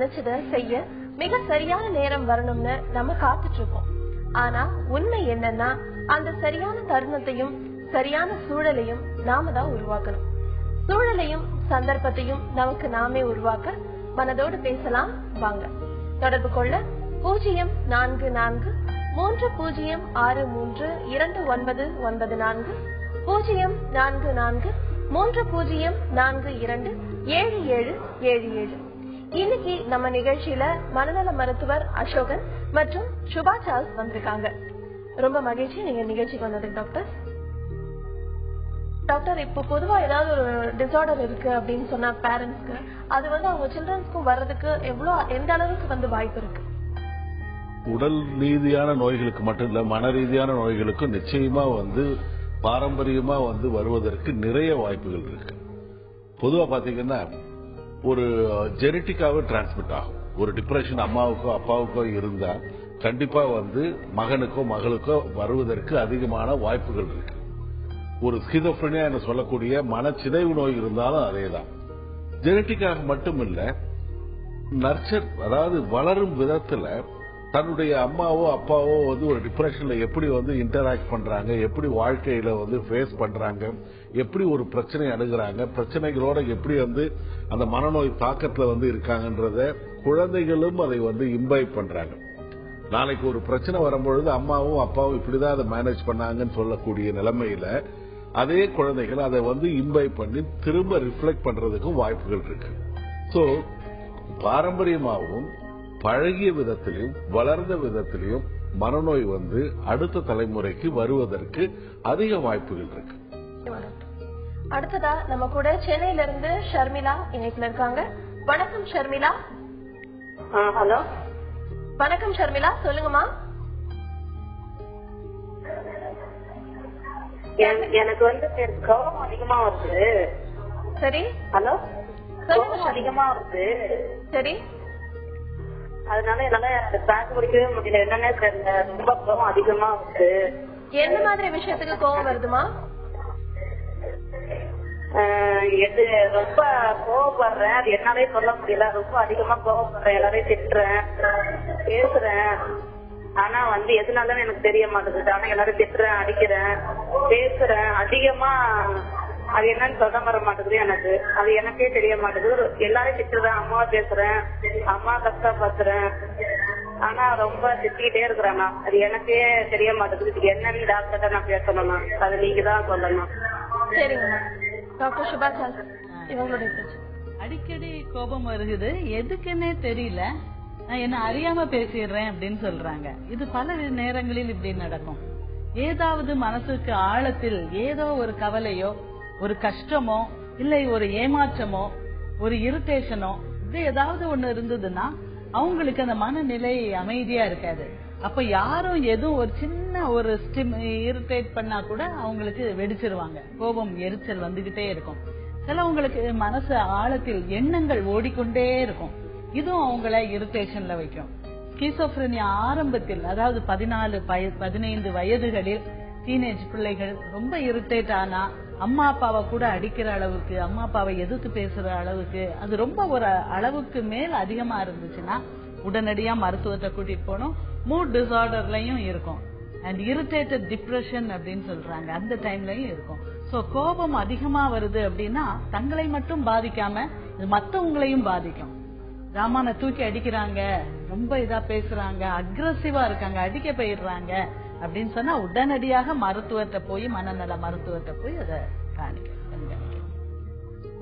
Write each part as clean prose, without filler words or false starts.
நினைச்சத செய்ய மிக சரியான நேரம் வரணும்னு நம்ம காத்துட்டு இருக்கோம். ஆனா உண்மை என்னன்னா, அந்த சரியான தருணத்தையும் சரியான சூழலையும் நாம தான் உருவாக்கணும். சூழலையும் சந்தர்ப்பத்தையும் நமக்கு நாமே உருவாக்க மனதோடு பேசலாம் வாங்க. தொடர்பு கொள்ள 0446322994 0444327777. இன்னைக்கு நம்ம நிகழ்ச்சியில மனநல மருத்துவர் அசோகன் மற்றும் சுபா சார்ல்ஸ் வந்திருக்காங்க. ரொம்ப மகிழ்ச்சி நீங்க நிகழ்ச்சிக்கு வந்ததுக்கு டாக்டர். டாக்டர், இப்போ பொதுவா ஏதாவது ஒரு டிசார்டர் இருக்கு அப்படின்னு சொன்னா பேரண்ட்ஸ்க்கு அது அவங்க சில்ட்ரன்ஸ்க்கும் வர்றதுக்கு எந்த அளவுக்கு வாய்ப்பு இருக்கு? உடல் ரீதியான நோய்களுக்கு மட்டும் இல்ல, மன ரீதியான நோய்களுக்கும் நிச்சயமா பாரம்பரியமா வருவதற்கு நிறைய வாய்ப்புகள் இருக்கு. பொதுவா பாத்தீங்கன்னா ஒரு ஜெனட்டிக்காவே டிரான்ஸ்மிட் ஆகும். ஒரு டிப்ரெஷன் அம்மாவுக்கோ அப்பாவுக்கோ இருந்தா கண்டிப்பா மகனுக்கோ மகளுக்கோ வருவதற்கு அதிகமான வாய்ப்புகள் இருக்கு. ஒரு ஸ்கிசோஃப்ரெனியா என்று சொல்லக்கூடிய மனச்சிதைவு நோய் இருந்தாலும் அதேதான். ஜெனட்டிக்காக மட்டும் இல்ல, நர்ச்சர் அதாவது வளரும் விதத்துல தன்னுடைய அம்மாவோ அப்பாவோ ஒரு டிப்ரெஷன்ல எப்படி இன்டராக்ட் பண்றாங்க, எப்படி வாழ்க்கையில ஃபேஸ் பண்றாங்க, எப்படி ஒரு பிரச்சனை அணுகுறாங்க, பிரச்சனைகளோட எப்படி அந்த மனநோய் தாக்கத்துல இருக்காங்கன்றத குழந்தைகளும் அதை இம்பைப் பண்றாங்க. நாளைக்கு ஒரு பிரச்சனை வரும்பொழுது அம்மாவும் அப்பாவும் இப்படிதான் அதை மேனேஜ் பண்ணாங்கன்னு சொல்லக்கூடிய நிலைமையில அதே குழந்தைகள் அதை இம்பைப் பண்ணி திரும்ப ரிஃப்ளெக்ட் பண்றதுக்கும் வாய்ப்புகள் இருக்கு. சோ பாரம்பரியமாகவும் பழகிய விதத்திலையும் வளர்ந்த விதத்திலையும் மனநோய் அடுத்த தலைமுறைக்கு வருவதற்கு அதிக வாய்ப்புகள் இருக்கு. அடுத்ததா நம்ம கூட சென்னையில இருந்து ஷர்மிளா இணைப்புல இருக்காங்க. வணக்கம் ஷர்மிளா. ஹலோ, வணக்கம் ஷர்மிளா, சொல்லுங்கம்மா. எனக்கு கோபம் அதிகமா வருது. சரி. ஹலோ, சொல்லுங்க. அதிகமா வருது. சரி. அதனால என்னால தாக்கு பிடிக்கவே முடியல. என்னன்னே தெரியல, ரொம்ப கோபம் அதிகமா வருது. என்ன மாதிரி விஷயத்துக்கு கோபம் வருதுமா? ரொம்ப கோவப்படுறேன். அது என்னாலே சொல்ல முடியல. ரொம்ப அதிகமா கோவப்படுறேன். எல்லாரையும் திட்டுறேன், பேசுறேன். ஆனா எதுனாலும் எனக்கு தெரிய மாட்டேங்குது. ஆனா எல்லாரும் திட்டுறேன், அடிக்கிறேன், பேசுறேன் அதிகமா. அது என்னன்னு சொல்ல வர மாட்டேங்குது எனக்கு. அது எனக்கே தெரிய மாட்டேங்குது. எல்லாரும் திட்டுறேன், அம்மாவை பேசுறேன், அம்மா கஷ்டப்படுத்துறேன். ஆனா ரொம்ப திட்டிகிட்டே இருக்கிறேன். அது எனக்கே தெரிய மாட்டேங்குது. இது என்னன்னு டாக்டர்கிட்ட நான் பேசணும். அது நீங்க தான் சொல்லணும். சரிங்க டாக்டர் சுபா சார். இவங்களுடைய அடிக்கடி கோபம் வருகுது, எதுக்குன்னே தெரியல, நான் என்ன அறியாம பேசிடுறேன் அப்படின்னு சொல்றாங்க. இது பல நேரங்களில் இப்படி நடக்கும். ஏதாவது மனசுக்கு ஆழத்தில் ஏதோ ஒரு கவலையோ ஒரு கஷ்டமோ இல்லை ஒரு ஏமாற்றமோ ஒரு இரிட்டேஷனோ இது ஏதாவது ஒண்ணு இருந்ததுன்னா அவங்களுக்கு அந்த மனநிலை அமைதியா இருக்காது. அப்ப யாரும் எதுவும் ஒரு சின்ன ஒரு இரிட்டேட் பண்ணா கூட அவங்களுக்கு வெடிச்சிருவாங்க. கோபம் எரிச்சல் வந்துகிட்டே இருக்கும். சிலவங்களுக்கு மனசு ஆழத்தில் எண்ணங்கள் ஓடிக்கொண்டே இருக்கும். இதுவும் அவங்கள இரிட்டேஷன்ல வைக்கும். ஸ்கிசோஃப்ரெனியா ஆரம்பத்தில், அதாவது 14-15 வயதுகளில் டீனேஜ் பிள்ளைகள் ரொம்ப இரிட்டேட் ஆனா அம்மா அப்பாவை கூட அடிக்கிற அளவுக்கு, அம்மா அப்பாவை எதிர்த்து பேசுற அளவுக்கு, அது ரொம்ப ஒரு அளவுக்கு மேல் அதிகமா இருந்துச்சுன்னா உடனடியா மருத்துவத்தை கூட்டிட்டு போனோம். மூட் டிசார்டர்லயும் இருக்கும். அண்ட் இரிட்டேட்டட் டிப்ரெஷன் அப்படின்னு சொல்றாங்க, அந்த டைம்லயும் இருக்கும். சோ கோபம் அதிகமா வருது அப்படின்னா தங்களை மட்டும் பாதிக்காம இது மத்தவங்களையும் பாதிக்கும். ராமான தூக்கி அடிக்கிறாங்க, ரொம்ப இதா பேசுறாங்க, அக்ரெசிவா இருக்காங்க, அடிக்க போயிடுறாங்க அப்படின்னு சொன்னா உடனடியாக மருத்துவத்தை போய், மனநல மருத்துவத்தை போய் அதை காணிக்க.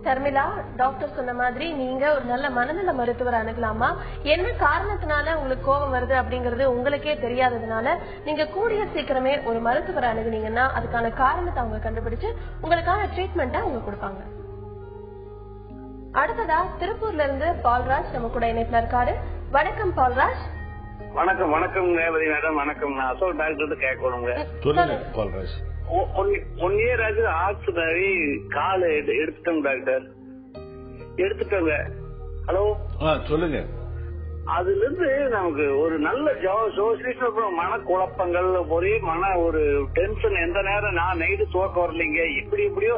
ஷர்மிளா, டாக்டர் சொன்ன மாதிரி நீங்க ஒரு நல்ல மனநல மருத்துவர் அணுகலாமா? என்ன காரணத்தினால உங்களுக்கு கோபம் வருது அப்படிங்கறது உங்களுக்கே தெரியாததுனால நீங்க கூடிய சீக்கிரமே ஒரு மருத்துவர் அணுகுனீங்கன்னா அதுக்கான காரணத்தை அவங்க கண்டுபிடிச்சு உங்களுக்கான ட்ரீட்மெண்ட்டை அவங்க கொடுப்பாங்க. அடுத்ததா திருப்பூர்ல இருந்து பால்ராஜ் நம்ம கூட இணைப்புல இருக்காரு. வணக்கம் பால்ராஜ். வணக்கம். வணக்கம் ரேவதி மேடம். வணக்கம். நான் அசோக் டாக்டர் கேட்கணுங்க. பால்ராஜ், 1 year ஆகுது ஆக்சிடரி கால் எடுத்துட்டோங்க டாக்டர். எடுத்துட்டோங்க. ஹலோ, சொல்லுங்க. அதுல இருந்து நமக்கு ஒரு நல்ல மன குழப்பங்கள், ஒரே ஒரு டென்ஷன். எந்த நேரம் நான் நைட்டு தூக்க வரலைங்க, இப்படியோ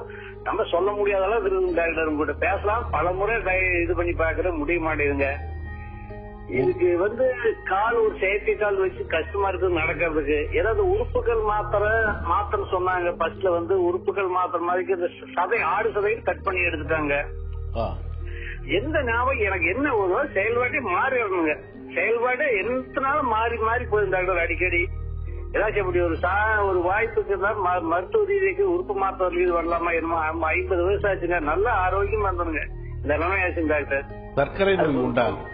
நம்ம சொல்ல முடியாத அளவுக்கு இருக்குங்க டாக்டர். உங்ககிட்ட பேசலாம், பல முறை இது பண்ணி பாக்குற முடிய மாட்டேங்குதுங்க. இதுக்கு வந்து கால் ஒரு செயற்கை கால் வச்சு கஷ்டமா இருக்கு நடக்கிறதுக்கு. ஏதாவது உறுப்புகள் மாத்திரம் சொன்னாங்க. ஃபர்ஸ்ட்ல வந்து உறுப்புகள் மாத்திரம் மாதிரி இந்த சதை 6 சதையும் கட் பண்ணி எடுத்துட்டாங்க. எந்த ஞாபகம் எனக்கு என்ன ஒரு செயல்பாட்டே மாறி வரணுங்க. செயல்பாடு எத்தனால மாறி மாறி போயிரு டாக்டர் அடிக்கடி. ஏதாச்சும் அப்படி ஒரு வாய்ப்புக்கு மருத்துவ ரீதிக்கு உறுப்பு மாற்ற ரீதி வரலாமா? என்னமோ 50 வயசு ஆச்சுங்க, நல்ல ஆரோக்கியமா இருந்தவங்க இந்த நோய் ஆச்சுங்க டாக்டர். சர்க்கரை உண்டாகும்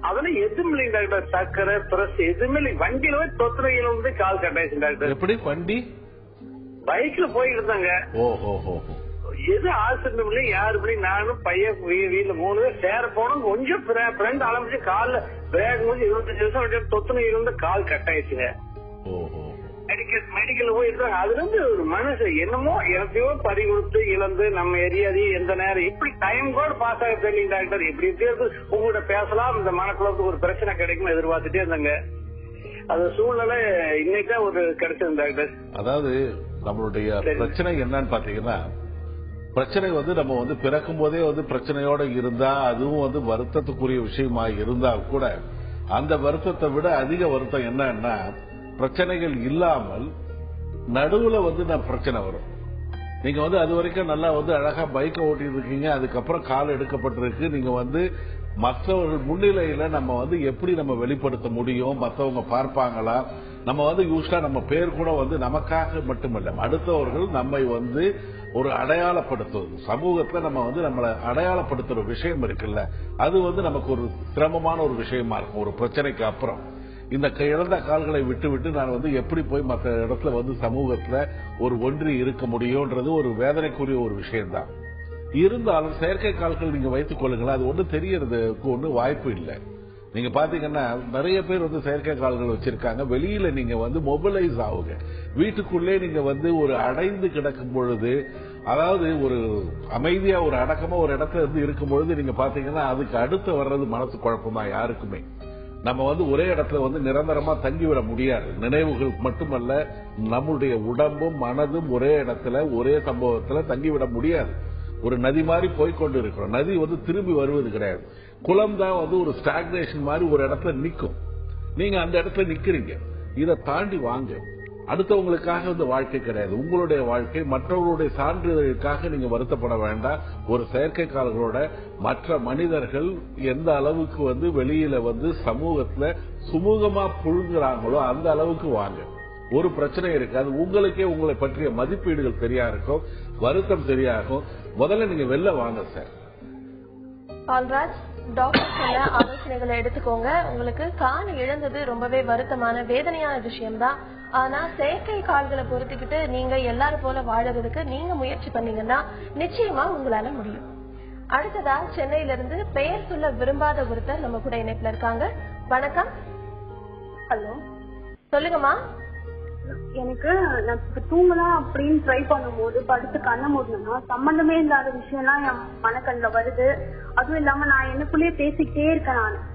அதெல்லாம் எதுவும் இல்லைங்க டாக்டர். சர்க்கரை பிரஸ் எதுவுமே இல்லை. வண்டியில போய் தொத்துறையில வந்து கால் கட்டாயிச்சு டாக்டர். எப்படி வண்டி பைக்ல போயிட்டு இருந்தாங்க. எது ஆசிரியம் இல்லை யாரு நானும் பையன் வீட்டுல 3 பேர் சேர போனோம். கொஞ்சம் ஃப்ரெண்ட் ஆரம்பிச்சு கால பிரேக் முடிஞ்சு 25 நிமிஷம் தொத்துணையில இருந்து கால் கட்டாயிடுச்சுங்க. மெடிக்கல் போயிருக்காங்க. அதுல இருந்து ஒரு மனசு என்னமோ எனத்தையோ பறி கொடுத்து இழந்து நம்ம எரியாதி எந்த நேரம் இப்படி டைம் கூட பாஸ் ஆக தெரியல டாக்டர். இப்படி இருக்கு உங்கள்கிட்ட பேசலாம், இந்த மனக்குள்ள ஒரு பிரச்சனை கிடைக்கும் எதிர்பார்த்துட்டே இருந்தாங்க. அது சூழ்நிலை இன்னைக்குதான் ஒரு கிடைச்சது டாக்டர். அதாவது நம்மளுடைய பிரச்சனை என்னன்னு பாத்தீங்கன்னா, பிரச்சனை வந்து நம்ம வந்து பிறக்கும் போதே வந்து பிரச்சனையோட இருந்தா அதுவும் வந்து வருத்தத்துக்குரிய விஷயமா இருந்தா கூட அந்த வருத்தத்தை விட அதிக வருத்தம் என்னன்னா பிரச்சனைகள் இல்லாமல் நடுவுல வந்து பிரச்சனை வரும். நீங்க வந்து அது வரைக்கும் நல்லா வந்து அழகா பைக்கை ஓட்டிட்டு இருக்கீங்க, அதுக்கப்புறம் கால் எடுக்கப்பட்டிருக்கு. நீங்க வந்து மற்றவர்கள் முன்னிலையில நம்ம வந்து எப்படி நம்ம வெளிப்படுத்த முடியும், மற்றவங்க பார்ப்பாங்களா, நம்ம வந்து யூஸ்வலா நம்ம பேர் கூட வந்து நமக்காக மட்டுமல்ல அடுத்தவர்கள் நம்மை வந்து ஒரு அடையாளப்படுத்துவது, சமூகத்துல நம்ம வந்து நம்மளை அடையாளப்படுத்துற விஷயம் இருக்குல்ல, அது வந்து நமக்கு ஒரு சிரமமான ஒரு விஷயமா இருக்கும். ஒரு பிரச்சனைக்கு அப்புறம் இந்த இழந்த கால்களை விட்டு விட்டு நான் வந்து எப்படி போய் மற்ற இடத்துல வந்து சமூகத்துல ஒரு ஒன்றி இருக்க முடியும்ன்றது ஒரு வேதனைக்குரிய ஒரு விஷயம்தான். இருந்தாலும் செயற்கை கால்கள் நீங்க வைத்துக் கொள்ளுங்களேன், அது ஒன்றும் தெரியறதுக்கு ஒன்றும் வாய்ப்பு இல்லை. நீங்க பாத்தீங்கன்னா நிறைய பேர் வந்து செயற்கை கால்கள் வச்சிருக்காங்க. வெளியில நீங்க வந்து மொபைலைஸ் ஆகுங்க. வீட்டுக்குள்ளே நீங்க வந்து ஒரு அடைந்து கிடக்கும் பொழுது, அதாவது ஒரு அமைதியா ஒரு அடக்கமா ஒரு இடத்துல இருந்து இருக்கும் பொழுது நீங்க பாத்தீங்கன்னா அதுக்கு அடுத்து வர்றது மனசு குழப்பமா யாருக்குமே. நம்ம வந்து ஒரே இடத்துல வந்து நிரந்தரமா தங்கிவிட முடியாது. நினைவுகள் மட்டுமல்ல, நம்முடைய உடம்பும் மனதும் ஒரே இடத்துல ஒரே சம்பவத்துல தங்கிவிட முடியாது. ஒரு நதி மாதிரி போய்கொண்டு இருக்கிறோம். நதி வந்து திரும்பி வருவது கிடையாது. குளம் தான் வந்து ஒரு ஸ்டாக்னேஷன் மாதிரி ஒரு இடத்துல நிற்கும். நீங்க அந்த இடத்துல நிக்கிறீங்க. இதை தாண்டி வாங்க. அடுத்தவங்களுக்காக வந்து வாழ்க்கை கிடையாது. உங்களுடைய வாழ்க்கை மற்றவர்களுடைய சான்றிதழுக்காக நீங்க வருத்தப்பட வேண்டாம். ஒரு செயற்கை கால்களோட மற்ற மனிதர்கள் எந்த அளவுக்கு வந்து வெளியில வந்து சமூகத்துல சுமூகமா புழுங்குறாங்களோ அந்த அளவுக்கு வாங்க. ஒரு பிரச்சனை இருக்காது. உங்களுக்கே உங்களை பற்றிய மதிப்பீடுகள் சரியா இருக்கும், வருத்தம் சரியா இருக்கும். முதல்ல நீங்க வெளில வாங்க சார். பால்ராஜ், டாக்டர் சொன்ன ஆலோசனைகளை எடுத்துக்கோங்க. உங்களுக்கு கால் இழந்தது ரொம்பவே வருத்தமான வேதனையான விஷயம்தான். ஆனா செயற்கை கால்களை பொறுத்துக்கிட்டு நீங்க எல்லாரும் போல வாழறதுக்கு நீங்க முயற்சி பண்ணீங்கன்னா நிச்சயமா உங்களால முடியும். அடுத்ததா சென்னையில இருந்து பெயர் சொல்ல விரும்பாத ஒருத்தர் நம்ம கூட இணைப்புல இருக்காங்க. வணக்கம். ஹலோ, சொல்லுங்கம்மா. எனக்கு நான் தூங்கலாம் அப்படின்னு ட்ரை பண்ணும் போது படுத்து கண்ணை மூடணும்னா சம்பந்தமே இல்லாத விஷயம்லாம் என் மனக்கண்ணில் வருது. அதுவும் இல்லாம நான் எனக்குள்ளேயே பேசிக்கிட்டே இருக்கேன். நான்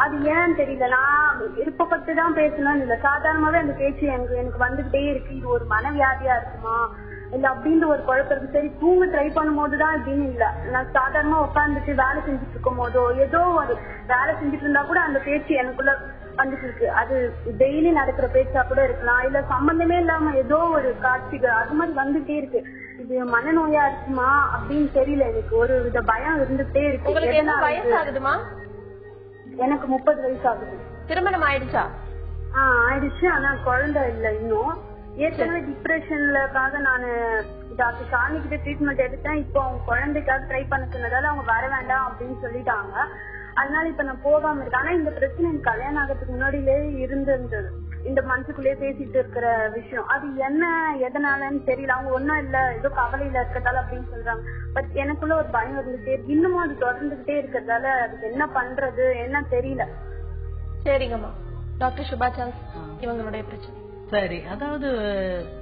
அது ஏன்னு தெரியல. நான் விருப்பப்பட்டுதான் பேசணும்னு இல்ல, சாதாரணமாவே அந்த பேச்சு எனக்கு வந்துகிட்டே இருக்கு. இது ஒரு மனவியாதியா இருக்குமா இல்ல அப்படின்ற ஒரு குழப்பம் இருக்கு. சரி, தூங்க ட்ரை பண்ணும் போதுதான் அப்படின்னு இல்ல, நான் சாதாரணமா உட்காந்துட்டு வேலை செஞ்சுட்டு இருக்கும் போதோ ஏதோ ஒரு வேலை செஞ்சுட்டு இருந்தா கூட அந்த பேச்சு எனக்குள்ள வந்துட்டு இருக்கு. அது டெய்லி நடக்கிற பேச்சா கூட இருக்கலாம், இல்ல சம்பந்தமே இல்லாம ஏதோ ஒரு காட்சிகள் அது மாதிரி வந்துட்டே இருக்கு. இது மனநோயா இருக்குமா அப்படின்னு தெரியல. எனக்கு ஒரு வித பயம் இருந்துட்டே இருக்கு. வயசாகுதுமா? எனக்கு 30 வயசு ஆகுது. திருமணம் ஆயிடுச்சா? ஆயிடுச்சு, ஆனா குழந்தை இல்ல இன்னும். ஏற்கனவே டிப்ரெஷன்லக்காக நான் டாக்டர் ஷாலினி கிட்ட ட்ரீட்மெண்ட் எடுத்தேன். இப்போ அவங்க குழந்தைக்காக ட்ரை பண்ண சொன்னதால அவங்க வர வேண்டாம் அப்படின்னு சொல்லிட்டாங்க. அதனால இப்ப நான் போகாம இருக்கேன். ஆனா இந்த பிரச்சனை எனக்கு கல்யாணம் ஆகிறதுக்கு முன்னாடியிலே இருந்திருந்தது. இந்த மனசுக்குள்ளேயே பேசிட்டு இருக்கிற விஷயம் அது என்ன எதனாலன்னு தெரியல. அவங்க ஒன்னும் இல்ல, ஏதோ கவலையில இருக்கதால அப்படின்னு சொல்றாங்க. பட் எனக்குள்ள ஒரு பயம் இருந்துட்டே இருக்கு. இன்னமும் அது தொடர்ந்துகிட்டே இருக்கிறதால அதுக்கு என்ன பண்றது என்ன தெரியல. சரிங்கம்மா. டாக்டர் சுபா சான்ஸ் இவங்களுடைய பிரச்சனை சரி. அதாவது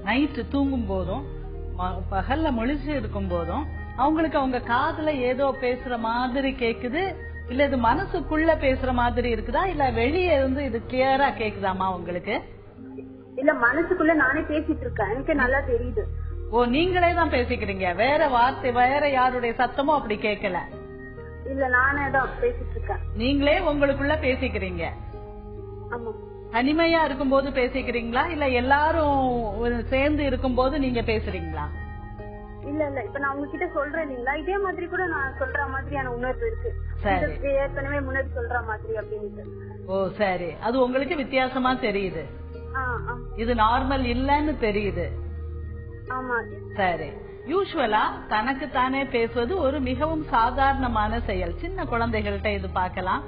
நைட்டு தூங்கும் போதும் பகல்ல முழிச்சு இருக்கும் போதும் அவங்களுக்கு அவங்க காதுல ஏதோ பேசுற மாதிரி கேக்குது, இல்ல இது மனசுக்குள்ள பேசுற மாதிரி இருக்குதா, இல்ல வெளியே இருந்து இது கிளியரா கேக்குதாமா உங்களுக்கு? இல்ல, மனசுக்குள்ள நானே பேசிட்டு இருக்கேன், எனக்கு நல்லா தெரியுது. ஓ, நீங்களே தான் பேசிக்கிறீங்க, வேற வார்த்தை வேற யாருடைய சத்தமும் அப்படி கேட்கல? இல்ல, நானே தான் பேசிட்டு இருக்கேன். இருக்கேன். நீங்களே உங்களுக்குள்ள பேசிக்கிறீங்க? ஆமா. தனிமையா இருக்கும்போது பேசிக்கிறீங்களா இல்ல எல்லாரும் சேர்ந்து இருக்கும்போது நீங்க பேசுறீங்களா? இல்ல இல்ல, இப்ப நான் உங்ககிட்ட சொல்றேன் இல்லீங்களா, இதே மாதிரி கூட நான் சொல்ற மாதிரியான உணர்வு இருக்கு. ஏற்கனவே முன்னாடி சொல்ற மாதிரி அப்படின்னு. ஓ சரி, அது உங்களுக்கு வித்தியாசமா தெரியுது. இது நார்மல் இல்லன்னு தெரியுது. ஆமா. சரி, யூசுவலா தனக்கு தானே பேசுவது ஒரு மிகவும் சாதாரணமான செயல். சின்ன குழந்தைகள்கிட்ட இது பார்க்கலாம்.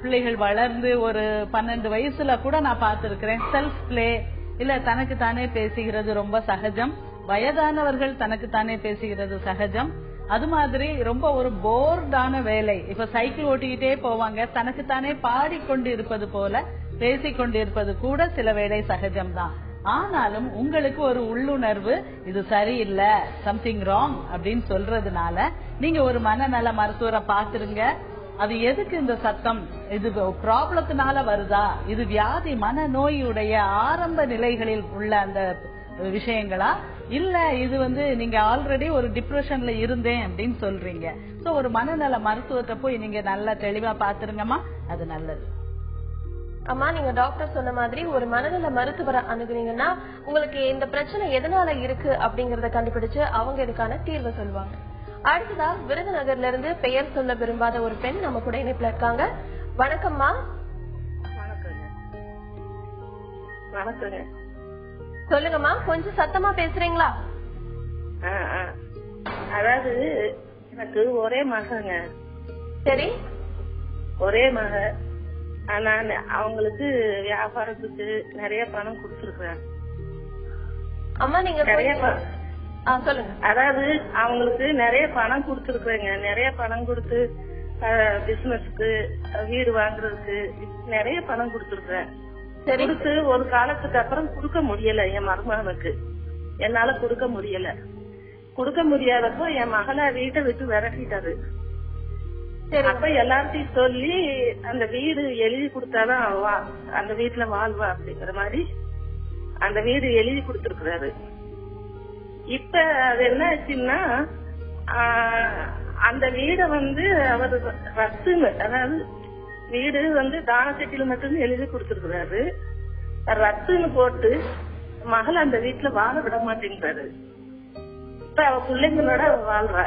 பிள்ளைகள் வளர்ந்து ஒரு 12 வயசுல கூட நான் பார்த்திருக்கிறேன். செல்ஃப் பிளே இல்ல தனக்கு தானே பேசுகிறது ரொம்ப சகஜம். வயதானவர்கள் தனக்கு தானே பேசுகிறது சகஜம். அது மாதிரி ரொம்ப ஒரு போர்டான வேலை, இப்ப சைக்கிள் ஓட்டிக்கிட்டே போவாங்க, தனக்கு தானே பாடிக்கொண்டு இருப்பது போல பேசிக்கொண்டு இருப்பது கூட சில வேளை சகஜம்தான். ஆனாலும் உங்களுக்கு ஒரு உள்ளுணர்வு இது சரியில்லை, சம்திங் ராங் அப்படின்னு சொல்றதுனால நீங்க ஒரு மனநல மருத்துவரை பாத்துருங்க. அது எதுக்கு இந்த சத்தம், இது ப்ராப்ளத்தினால வருதா, இது வியாதி மனநோயுடைய ஆரம்ப நிலைகளில் உள்ள அந்த விஷயங்களா, இல்ல இது நீங்க ஆல்ரெடி ஒரு டிப்ரெஷன்ல இருந்தேன் அப்படின்னு சொல்றீங்க. சோ ஒரு மனநல மருத்துவத்தை போய் நீங்க நல்லா தெளிவா பாத்துருங்கம்மா, அது நல்லது. அம்மா, நீங்க டாக்டர் சொன்ன மாதிரி ஒரு மனநல மருத்துவரை அணுகுனீங்கன்னா உங்களுக்கு இந்த பிரச்சனை எதனால இருக்கு அப்படிங்கறத கண்டுபிடிச்சு அவங்க இதுக்கான தீர்வு சொல்லுவாங்க. அடுத்ததா விருதுநகர்ல இருந்து பெயர் சொல்ல விரும்பாத ஒரு பெண் நம்ம கூட இணைப்புல இருக்காங்க. வணக்கம்மா. வணக்கங்க. சொல்லுங்கம்மா, கொஞ்சம் சத்தமா பேசுறீங்களா? அதாவது எனக்கு ஒரே மகங்க. சரி. ஒரே மக. ஆனா அவங்களுக்கு வியாபாரத்துக்கு நிறைய பணம் கொடுத்துருக்கேன். அம்மா நீங்க சொல்லுங்க. அதாவது அவங்களுக்கு நிறைய பணம் கொடுத்துருக்கேங்க. நிறைய பணம் கொடுத்து பிசினஸ்க்கு வீடு வாங்குறதுக்கு நிறைய பணம் கொடுத்துருக்கேன். கொடுத்து ஒரு காலத்துக்கு அப்புறம் கொடுக்க முடியல என் மருமகனுக்கு. என்னால கொடுக்க முடியல. கொடுக்க முடியாதப்போ என் மகளை வீட்டை விட்டு விரட்டிட்டாரு. அப்ப எல்லார்த்தையும் சொல்லி அந்த வீடு எழுதி கொடுத்தாதான் அந்த வீட்டுல வாழ்வா அப்படிங்கிற மாதிரி அந்த வீடு எழுதி கொடுத்துருக்காரு. இப்ப அது என்ன ஆச்சுன்னா அந்த வீடை அவரு ரத்துன்னு, அதாவது வீடு தான சட்டியில மட்டும் எழுதி கொடுத்துருக்காரு. ரத்துன்னு போட்டு மகள் அந்த வீட்டுல வாழ விட மாட்டேங்கிறாரு. இப்ப அவ பிள்ளைங்களோட வாழ்றா.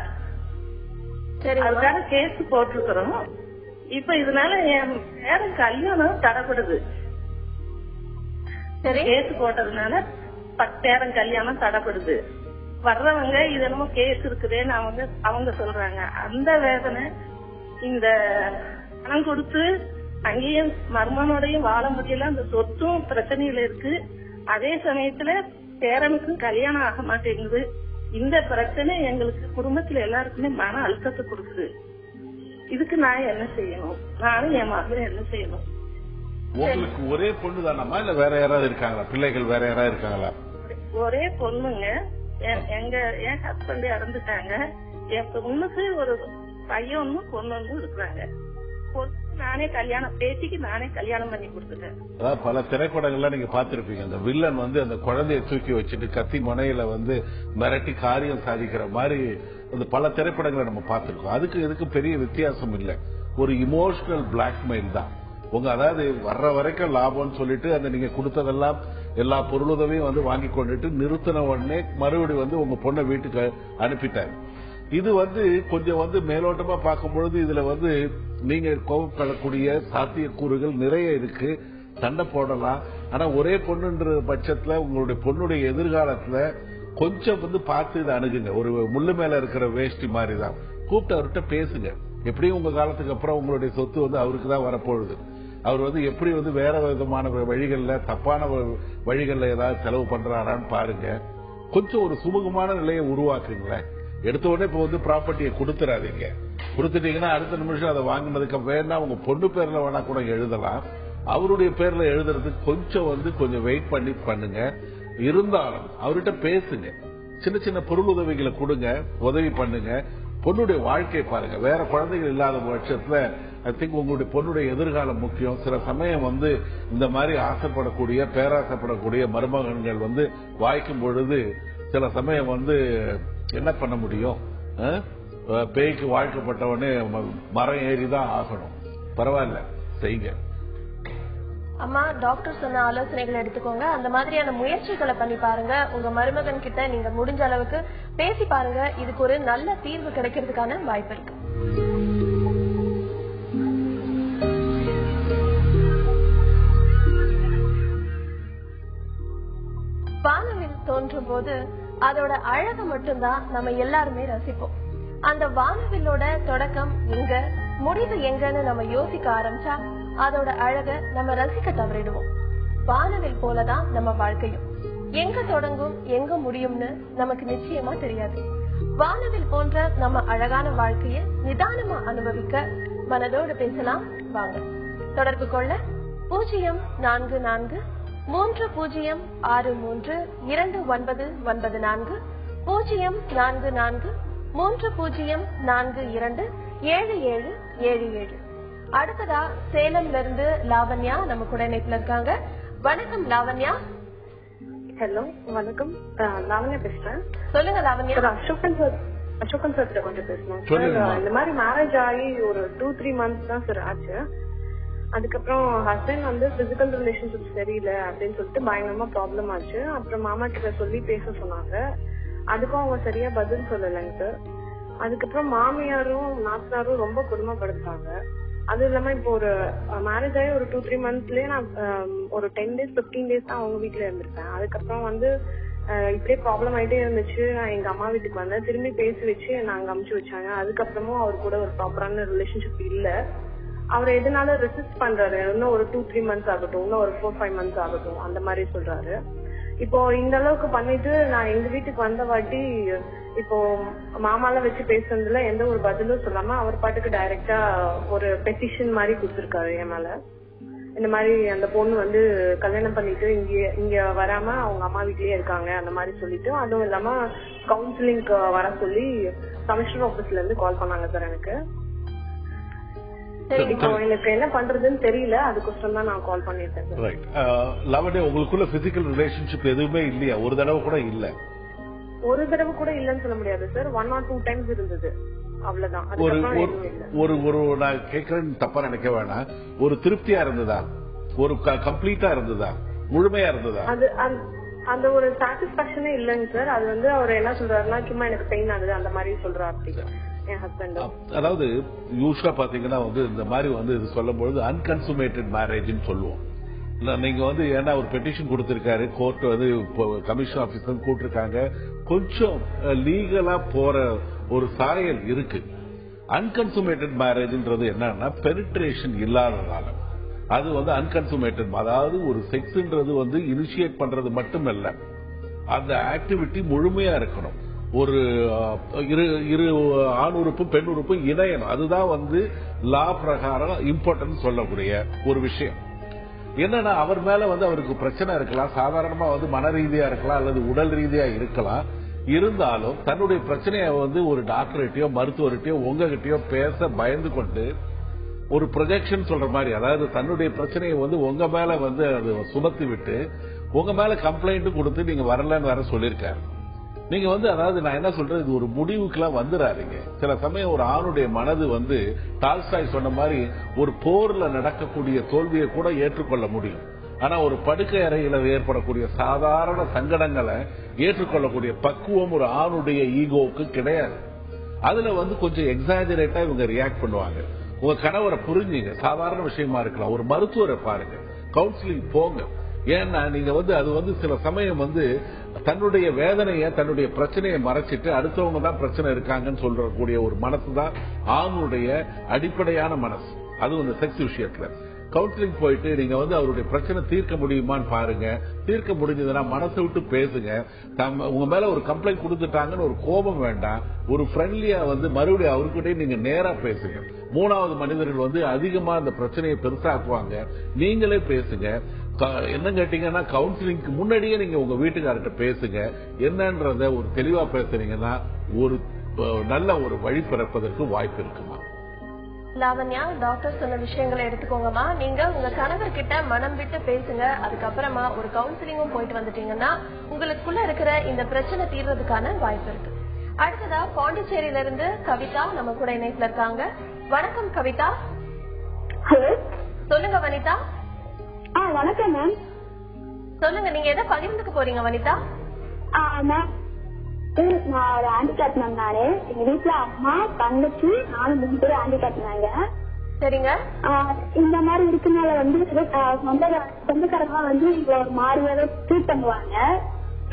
அதுக்காக கேஸ் போட்டிருக்கிறோம். இப்ப இதனால என் பேரன் கல்யாணம் தடைப்படுது. கேஸ் போட்டதுனால பேரன் கல்யாணம் தடைப்படுது. வர்றவங்க இது என்னமோ கேஸ் இருக்குதுன்னு அவங்க சொல்றாங்க. அந்த வேதனை இந்த பணம் கொடுத்து அங்கேயும் மருமனோடையும் வாழ முடியல. அந்த சொத்தும் பிரச்சனையில இருக்கு. அதே சமயத்துல பேரனுக்கும் கல்யாணம் ஆக மாட்டேங்குது. இந்த பிரச்சனை எங்களுக்கு குடும்பத்துல எல்லாருக்குமே மன அழுத்தத்தை கொடுக்குது. இதுக்கு நான் என்ன செய்யணும்? நானும் என் மகளும் என்ன செய்யணும்? உங்களுக்கு ஒரே பொண்ணு தானம்மா இல்ல வேற யாராவது இருக்காங்களா? பிள்ளைகள் வேற யாராவது இருக்காங்களா? ஒரே பொண்ணுங்க. என் ஹஸ்பண்ட் இறந்துட்டாங்க. என் பொண்ணுக்கு ஒரு பையன் ஒன்னும் பொண்ணு ஒன்னும் இருக்கிறாங்க. நானே பேத்திக்கு நானே கல்யாணம் பண்ணி கொடுத்துட்டேன். அதாவது பல திரைப்படங்கள்ல நீங்க பாத்திருப்பீங்க, அந்த வில்லன் அந்த குழந்தைய தூக்கி வச்சுட்டு கத்தி முனையில மிரட்டி காரியம் சாதிக்கிற மாதிரி பல திரைப்படங்களை நம்ம பார்த்திருக்கோம். அதுக்கு எதுக்கு பெரிய வித்தியாசம் இல்லை. ஒரு இமோஷனல் பிளாக்மெயில் தான். அதாவது வர்ற வரைக்கும் லாபம்னு சொல்லிட்டு அந்த நீங்க கொடுத்ததெல்லாம் எல்லா பொருளுதவியும் வாங்கி கொண்டுட்டு நிறுத்தின உடனே மறுபடியும் உங்க பொண்ணை வீட்டுக்கு அனுப்பிட்டாரு. இது கொஞ்சம் மேலோட்டமா பார்க்கும்பொழுது இதுல நீங்க கோபப்படக்கூடிய சாத்தியக்கூறுகள் நிறைய இருக்கு. சண்டை போடலாம். ஆனா ஒரே பொண்ணுன்ற பட்சத்துல உங்களுடைய பொண்ணுடைய எதிர்காலத்துல கொஞ்சம் பார்த்து இதை அணுகுங்க. ஒரு முள்ளு மேல இருக்கிற வேஷ்டி மாதிரி தான். கூப்பிட்டு அவர்கிட்ட பேசுங்க. எப்படியும் உங்க காலத்துக்கு அப்புறம் உங்களுடைய சொத்து அவருக்கு தான் வரப்போகுது. அவர் எப்படி வேற விதமான வழிகள்ல தப்பான வழிகள்ல ஏதாவது செலவு பண்றாரான்னு பாருங்க. கொஞ்சம் ஒரு சுமூகமான நிலையை உருவாக்குங்களேன். எடுத்த உடனே இப்ப ப்ராப்பர்ட்டியை கொடுத்துறாதீங்க. கொடுத்துட்டீங்கன்னா அடுத்த நிமிஷம் அதை வாங்கினதுக்கு வேணா உங்க பொண்ணு பேர்ல வேணா கூட எழுதலாம். அவருடைய பேர்ல எழுதுறதுக்கு கொஞ்சம் வெயிட் பண்ணி பண்ணுங்க. இருந்தாலும் அவர்கிட்ட பேசுங்க. சின்ன சின்ன பொருள் உதவிகளை கொடுங்க, உதவி பண்ணுங்க. பொண்ணுடைய வாழ்க்கை பாருங்க. வேற குழந்தைகள் இல்லாத பட்சத்துல ஐ திங்க் உங்களுடைய பொண்ணுடைய எதிர்காலம் முக்கியம். சில சமயம் இந்த மாதிரி ஆசைப்படக்கூடிய பேராசைப்படக்கூடிய மருமகன்கள் வாய்க்கும் பொழுது சில சமயம் என்ன பண்ண முடியும்? பேய்க்கு வாழ்க்கப்பட்டவனே மரம் ஏறிதான் ஆகணும். பரவாயில்ல, செய்யுங்க. அம்மா, டாக்டர் சொன்ன ஆலோசனைகளை எடுத்துக்கோங்க. அந்த மாதிரியான முயற்சிகளை பண்ணி பாருங்க. உங்க மருமகன் கிட்ட நீங்க முடிஞ்ச அளவுக்கு பேசி பாருங்க. இதுக்கு ஒரு நல்ல தீர்வு கிடைக்கிறதுக்கான வாய்ப்பு இருக்கு. வானவில் தோன்றும் போது அதோட அழகு மட்டும்தான் நம்ம எல்லாருமே ரசிப்போம். அந்த வானவில்லோட தொடக்கம் எங்க, முடிவு எங்கன்னு நம்ம யோசிக்க ஆரம்பிச்சா அதோட அழக நம்ம ரசிக்க தவறிடுவோம். வானவில் போலதான் நம்ம வாழ்க்கையும். எங்க தொடங்கும் எங்க முடியும்னு நமக்கு நிச்சயமா தெரியாது. வானவில் போன்ற நம்ம அழகான வாழ்க்கையை நிதானமா அனுபவிக்க மனதோடு பேசலாம். வாங்க, தொடர்பு கொள்ள 0443063294 044304227777. அடுத்ததா சேலம்ல இருந்து லாவண்யா நம்ம கூட இணைப்புல இருக்காங்க. வணக்கம் லாவண்யா. ஹலோ, வணக்கம். லாவண்யா பேசுறேன். சொல்லுங்க லாவண்யா. அசோகன் சார் கொஞ்சம் பேசணும் சார். இந்த மாதிரி மேரேஜ் ஆகி ஒரு 2-3 மந்த்ஸ் தான் சார் ஆச்சு. அதுக்கப்புறம் ஹஸ்பண்ட் வந்து பிசிக்கல் ரிலேஷன்ஷிப் சரியில்லை அப்படின்னு சொல்லிட்டு பயங்கரமா ப்ராப்ளம் ஆச்சு. அப்புறம் மாமா கிட்ட சொல்லி பேச சொன்னாங்க. அதுக்கும் அவங்க சரியா பதில் சொல்லலைங்க சார். அதுக்கப்புறம் மாமியாரும் நாத்தனாரும் ரொம்ப கொடுமைப்படுத்தாங்க. அது இல்லாம இப்போ ஒரு மேரேஜ் ஆகி ஒரு 2-3 மந்த்ஸ்லயே நான் ஒரு 10 days 15 days தான் அவங்க வீட்டுல இருந்திருக்கேன். அதுக்கப்புறம் வந்து இப்படியே ப்ராப்ளம் ஆயிட்டே இருந்துச்சு. நான் எங்க அம்மா வீட்டுக்கு வந்தேன். திரும்பி பேசி வச்சு நாங்க அமுச்சு வச்சாங்க. அதுக்கப்புறமும் அவர் கூட ஒரு ப்ராப்பரான ரிலேஷன்ஷிப் இல்ல. அவர் எதனால ரெசிஸ்ட் பண்றாரு, இன்னும் ஒரு 2-3 மந்த்ஸ் ஆகட்டும், இன்னும் ஒரு 4-5 மந்த்ஸ் ஆகட்டும் அந்த மாதிரி சொல்றாரு. இப்போ இந்த அளவுக்கு பண்ணிட்டு நான் எங்க வீட்டுக்கு வந்த வாட்டி இப்போ மாமாலாம் வச்சு பேசுறதுல எந்த ஒரு பதிலும் சொல்லாம அவர் பாட்டுக்கு டைரக்டா ஒரு பெட்டிஷன் மாதிரி கொடுத்திருக்காரு என் மேல. இந்த மாதிரி அந்த பொண்ணு வந்து கல்யாணம் பண்ணிட்டு இங்க வராம அவங்க அம்மா வீட்லயே இருக்காங்க அந்த மாதிரி சொல்லிட்டு, அதுவும் இல்லாம கவுன்சிலிங்க்கு வர சொல்லி கமிஷனர் ஆபீஸ்ல இருந்து கால் பண்ணாங்க சார் எனக்கு. இப்போ எனக்கு என்ன பண்றதுன்னு தெரியல. அதுக்கோசரம் தான் நான் கால் பண்ணிருக்கேன் சார். ரைட். லாவண்யா, உங்களுக்குள்ள பிசிக்கல் ரிலேஷன்ஷிப் எதுவுமே இல்லையா? ஒரு தடவை கூட இல்ல? ஒரு தடவை கூட இல்லன்னு சொல்ல முடியாது சார். 1 or 2 times இருந்தது, அவ்வளவுதான். ஒரு நான் கேக்குறேன்னு தப்பா நினைக்க வேணாம். ஒரு திருப்தியா இருந்ததா? ஒரு கம்ப்ளீட்டா இருந்ததா? முழுமையா இருந்ததா? அது அந்த ஒரு சாட்டிஸ்பாக்சனே இல்லைங்க சார். அது வந்து அவர் என்ன சொல்றாருன்னா, சும்மா எனக்கு பெயின் ஆகுது அந்த மாதிரி சொல்றாரு என் ஹஸ்பண்ட். அதாவது யூஸ்வலா பாத்தீங்கன்னா வந்து இந்த மாதிரி வந்து இது சொல்லும்போது அன்கன்சுமேட்டட் மேரேஜ்னு சொல்லுவோம். நீங்க வந்து ஏன்னா ஒரு பெட்டிஷன் கொடுத்திருக்காரு, கோர்ட் வந்து கமிஷன் ஆபீசர் கூட்டிருக்காங்க, கொஞ்சம் லீகலா போற ஒரு சாயல் இருக்கு. அன்கன்சுமேட்டட் மேரேஜ்ன்றது என்னன்னா பெனிட்ரேஷன் இல்லாததால அது வந்து அன்கன்சுமேட்டட். அதாவது ஒரு செக்ஸ்ன்றது வந்து இனிஷியேட் பண்றது மட்டுமல்ல, அந்த ஆக்டிவிட்டி முழுமையா இருக்கணும். ஒரு இரு ஆண் உறுப்பும் பெண் உறுப்பும் இணையணும். அதுதான் வந்து லா பிரகாரம் இம்பார்ட்டன்ட் சொல்லக்கூடிய ஒரு விஷயம். என்னன்னா அவர் மேல வந்து அவருக்கு பிரச்சனை இருக்கலாம், சாதாரணமா வந்து மன ரீதியா இருக்கலாம் அல்லது உடல் ரீதியா இருக்கலாம். இருந்தாலும் தன்னுடைய பிரச்சனையை வந்து ஒரு டாக்டர்கிட்டயோ மருத்துவர்கிட்டயோ உங்ககிட்டயோ பேச பயந்து கொண்டு ஒரு ப்ரொஜெக்ஷன் சொல்ற மாதிரி, அதாவது தன்னுடைய பிரச்சனையை வந்து உங்க மேல வந்து அது சுமத்தி விட்டு உங்க மேல கம்ப்ளைண்ட் கொடுத்து நீங்க வரலன்னு வேற சொல்லியிருக்காரு. நீங்க வந்து அதாவது நான் என்ன சொல்றேன், இது ஒரு முடிவுக்கெல்லாம் வந்துடாதீங்க. சில சமயம் ஒரு ஆணுடைய மனது வந்து டால்ஸ்டாய் சொன்ன மாதிரி ஒரு போர்ல நடக்கக்கூடிய தோல்வியை கூட ஏற்றுக்கொள்ள முடியும். ஆனா ஒரு படுக்கை அறையில ஏற்படக்கூடிய சாதாரண சங்கடங்களை ஏற்றுக்கொள்ளக்கூடிய பக்குவம் ஒரு ஆணுடைய ஈகோவுக்கு கிடையாது. அதுல வந்து கொஞ்சம் எக்ஸாஜரேட்டா இவங்க ரியாக்ட் பண்ணுவாங்க. உங்க கணவரை புரிஞ்சுங்க, சாதாரண விஷயமா இருக்கலாம். ஒரு மருத்துவரை பாருங்க, கவுன்சிலிங் போங்க. ஏன்னா நீங்க வந்து அது வந்து சில சமயம் வந்து தன்னுடைய வேதனையை தன்னுடைய பிரச்சனையை மறைச்சிட்டு அடுத்தவங்க தான் பிரச்சனை இருக்காங்கன்னு சொல்றக்கூடிய ஒரு மனசுதான் ஆணுடைய அடிப்படையான மனசு. அது இந்த செக்ஸ் விஷயத்துல கவுன்சிலிங் போயிட்டு நீங்க வந்து அவருடைய பிரச்சனை தீர்க்க முடியுமான்னு பாருங்க. தீர்க்க முடிஞ்சதுன்னா மனசை விட்டு பேசுங்க. உங்க மேல ஒரு கம்ப்ளைண்ட் கொடுத்துட்டாங்கன்னு ஒரு கோபம் வேண்டாம். ஒரு ஃப்ரெண்ட்லியா வந்து மறுபடியும் அவர்கிட்ட நீங்க நேரா பேசுங்க. 3வது மனிதர்கள் வந்து அதிகமா அந்த பிரச்சனையை பெருசாக்குவாங்க. நீங்களே பேசுங்க. என்ன கேட்டீங்கன்னா கவுன்சிலிங்க்கு முன்னாடியே நீங்க உங்க வீட்டுக்காரர்கிட்ட பேசுங்க. என்னன்றத ஒரு தெளிவா பேசுறீங்கன்னா ஒரு நல்ல ஒரு வழி பிறப்பதற்கு வாய்ப்பு இருக்குமா? லாவண்யா, டாக்டர் சொன்ன விஷயங்களை எடுத்துக்கோங்கம்மா. நீங்க உங்க கணவர் கிட்ட மனம் விட்டு பேசுங்க. அதுக்கப்புறமா ஒரு கவுன்சிலிங்கும் போயிட்டு வந்துட்டீங்கன்னா உங்களுக்குள்ள இருக்கிற இந்த பிரச்சனை தீர்றதுக்கான வாய்ப்பு இருக்கு. அடுத்ததா பாண்டிச்சேரியில இருந்து கவிதா நம்ம கூட இணைப்புல இருக்காங்க. வணக்கம் கவிதா. ஹலோ, சொல்லுங்க வனிதா. வணக்கம் மேம். சொல்லுங்க, நீங்க எதை பகிர்ந்துக்க போறீங்க வனிதா? மேம், நான் ஒரு ஹேண்டிகேப் மேம். நானு எங்க வீட்டுல அம்மா, தங்கச்சி, நானும் 3 பேரும் ஹேண்டிகேப் நாங்க. சரிங்க. இந்த மாதிரி இருக்கனால வந்து சொந்தக்காரங்க வந்து இங்க ஒரு மாதிரியாவே ட்ரீட் பண்ணுவாங்க.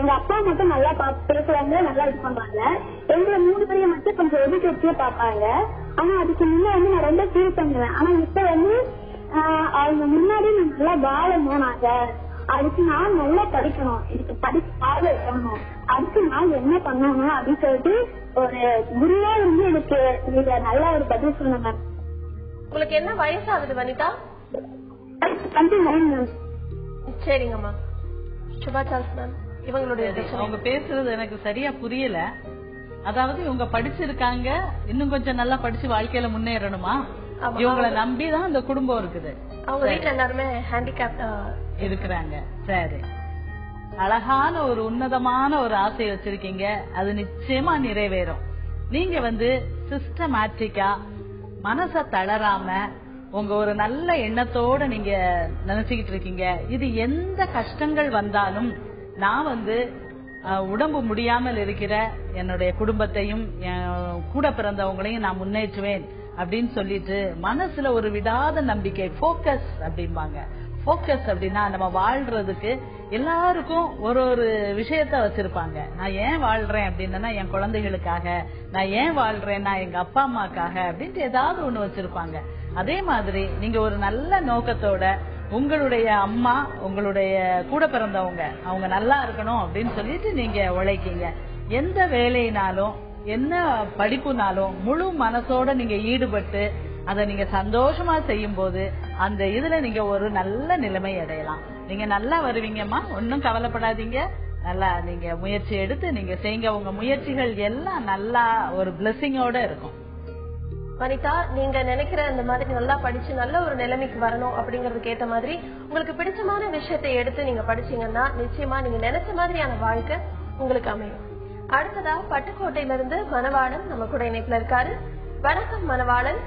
எங்க அப்பா மட்டும் நல்லா பேசுவாங்க, நல்லா இது பண்ணுவாங்க. எங்களை 3 பேரையும் மட்டும் கொஞ்சம் ஒதுக்கி வச்சே பாப்பாங்க. ஆனா அதுக்கு முன்ன வந்து நான் ரொம்ப ஃபீல் பண்ணுவேன். ஆனா இப்ப வந்து அவங்க முன்னாடி நான் நல்லா வாழணும். நாங்க அதுக்கு நான் நல்லா படிக்கணும், இதுக்கு படிச்சு பார்வை வைக்கணும், அதுக்கு நான் என்ன பண்ணணும் அப்படின்னு சொல்லிட்டு ஒரு குருவா வந்து எனக்கு நீங்க நல்ல ஒரு பதில் சொன்னேன் மேம். உங்களுக்கு என்ன வயசாகுது வனிதா? 29 மேம். சரிங்கம்மா. சுபா சார்ஸ் மேம், இவங்களுடைய அவங்க பேசுறது எனக்கு சரியா புரியல. அதாவது இவங்க படிச்சிருக்காங்க, இன்னும் கொஞ்சம் நல்லா படிச்சு வாழ்க்கையில முன்னேறணுமா? இவங்களை நம்பிதான் இந்த குடும்பம் இருக்குது. அவங்க வீட்டுல எல்லாருமே ஹேண்டிகேப் இருக்கிறாங்க. சரி, அழகான ஒரு உன்னதமான ஒரு ஆசை வச்சிருக்கீங்க, அது நிச்சயமா நிறைவேறும். நீங்க வந்து சிஸ்டமேட்டிக்கா மனச தளராம உங்க ஒரு நல்ல எண்ணத்தோட நீங்க நினைச்சுக்கிட்டு இருக்கீங்க. இது எந்த கஷ்டங்கள் வந்தாலும் நான் வந்து உடம்பு முடியாமல் இருக்கிற என்னுடைய குடும்பத்தையும் கூட பிறந்தவங்களையும் நான் முன்னேற்றுவேன் அப்படின்னு சொல்லிட்டு மனசுல ஒரு விடாத நம்பிக்கை, போக்கஸ் அப்படிம்பாங்க. போக்கஸ் அப்படின்னா நம்ம வாழ்றதுக்கு எல்லாருக்கும் ஒரு ஒரு விஷயத்த வச்சிருப்பாங்க. நான் ஏன் வாழ்றேன் அப்படின்னா என் குழந்தைகளுக்காக, நான் ஏன் வாழ்றேன்னா எங்க அப்பா அம்மாக்காக அப்படின்ட்டு ஏதாவது ஒண்ணு வச்சிருப்பாங்க. அதே மாதிரி நீங்க ஒரு நல்ல நோக்கத்தோட உங்களுடைய அம்மா, உங்களுடைய கூட பிறந்தவங்க அவங்க நல்லா இருக்கணும் அப்படின்னு சொல்லிட்டு நீங்க உழைக்கீங்க. எந்த வேலையினாலும் என்ன படிப்புனாலும் முழு மனசோட நீங்க ஈடுபட்டு அதை நீங்க சந்தோஷமா செய்யும் போது அந்த இதுல நீங்க ஒரு நல்ல நிலைமை அடையலாம். நீங்க நல்லா வருவீங்கம்மா, ஒன்னும் கவலைப்படாதீங்க. நல்லா நீங்க முயற்சி எடுத்து நீங்க செய்யுங்க. உங்க முயற்சிகள் எல்லாம் நல்லா ஒரு பிளெஸிங்கோட இருக்கும். வனிதா, நீங்க நினைக்கிற இந்த மாதிரி நல்லா படிச்சு நல்ல ஒரு நிலைமைக்கு வரணும் அப்படிங்கறதுக்கு ஏத்த மாதிரி உங்களுக்கு பிடிச்சமான விஷயத்தை எடுத்து நீங்க படிச்சீங்கன்னா நிச்சயமா நீங்க நினைச்ச மாதிரியான வாழ்க்கை உங்களுக்கு அமையும். அடுத்ததா பட்டுக்கோட்டையில இருந்து மணவாளன் நம்ம கூட இணைப்புல இருக்காரு. வணக்கம் மணவாளன்.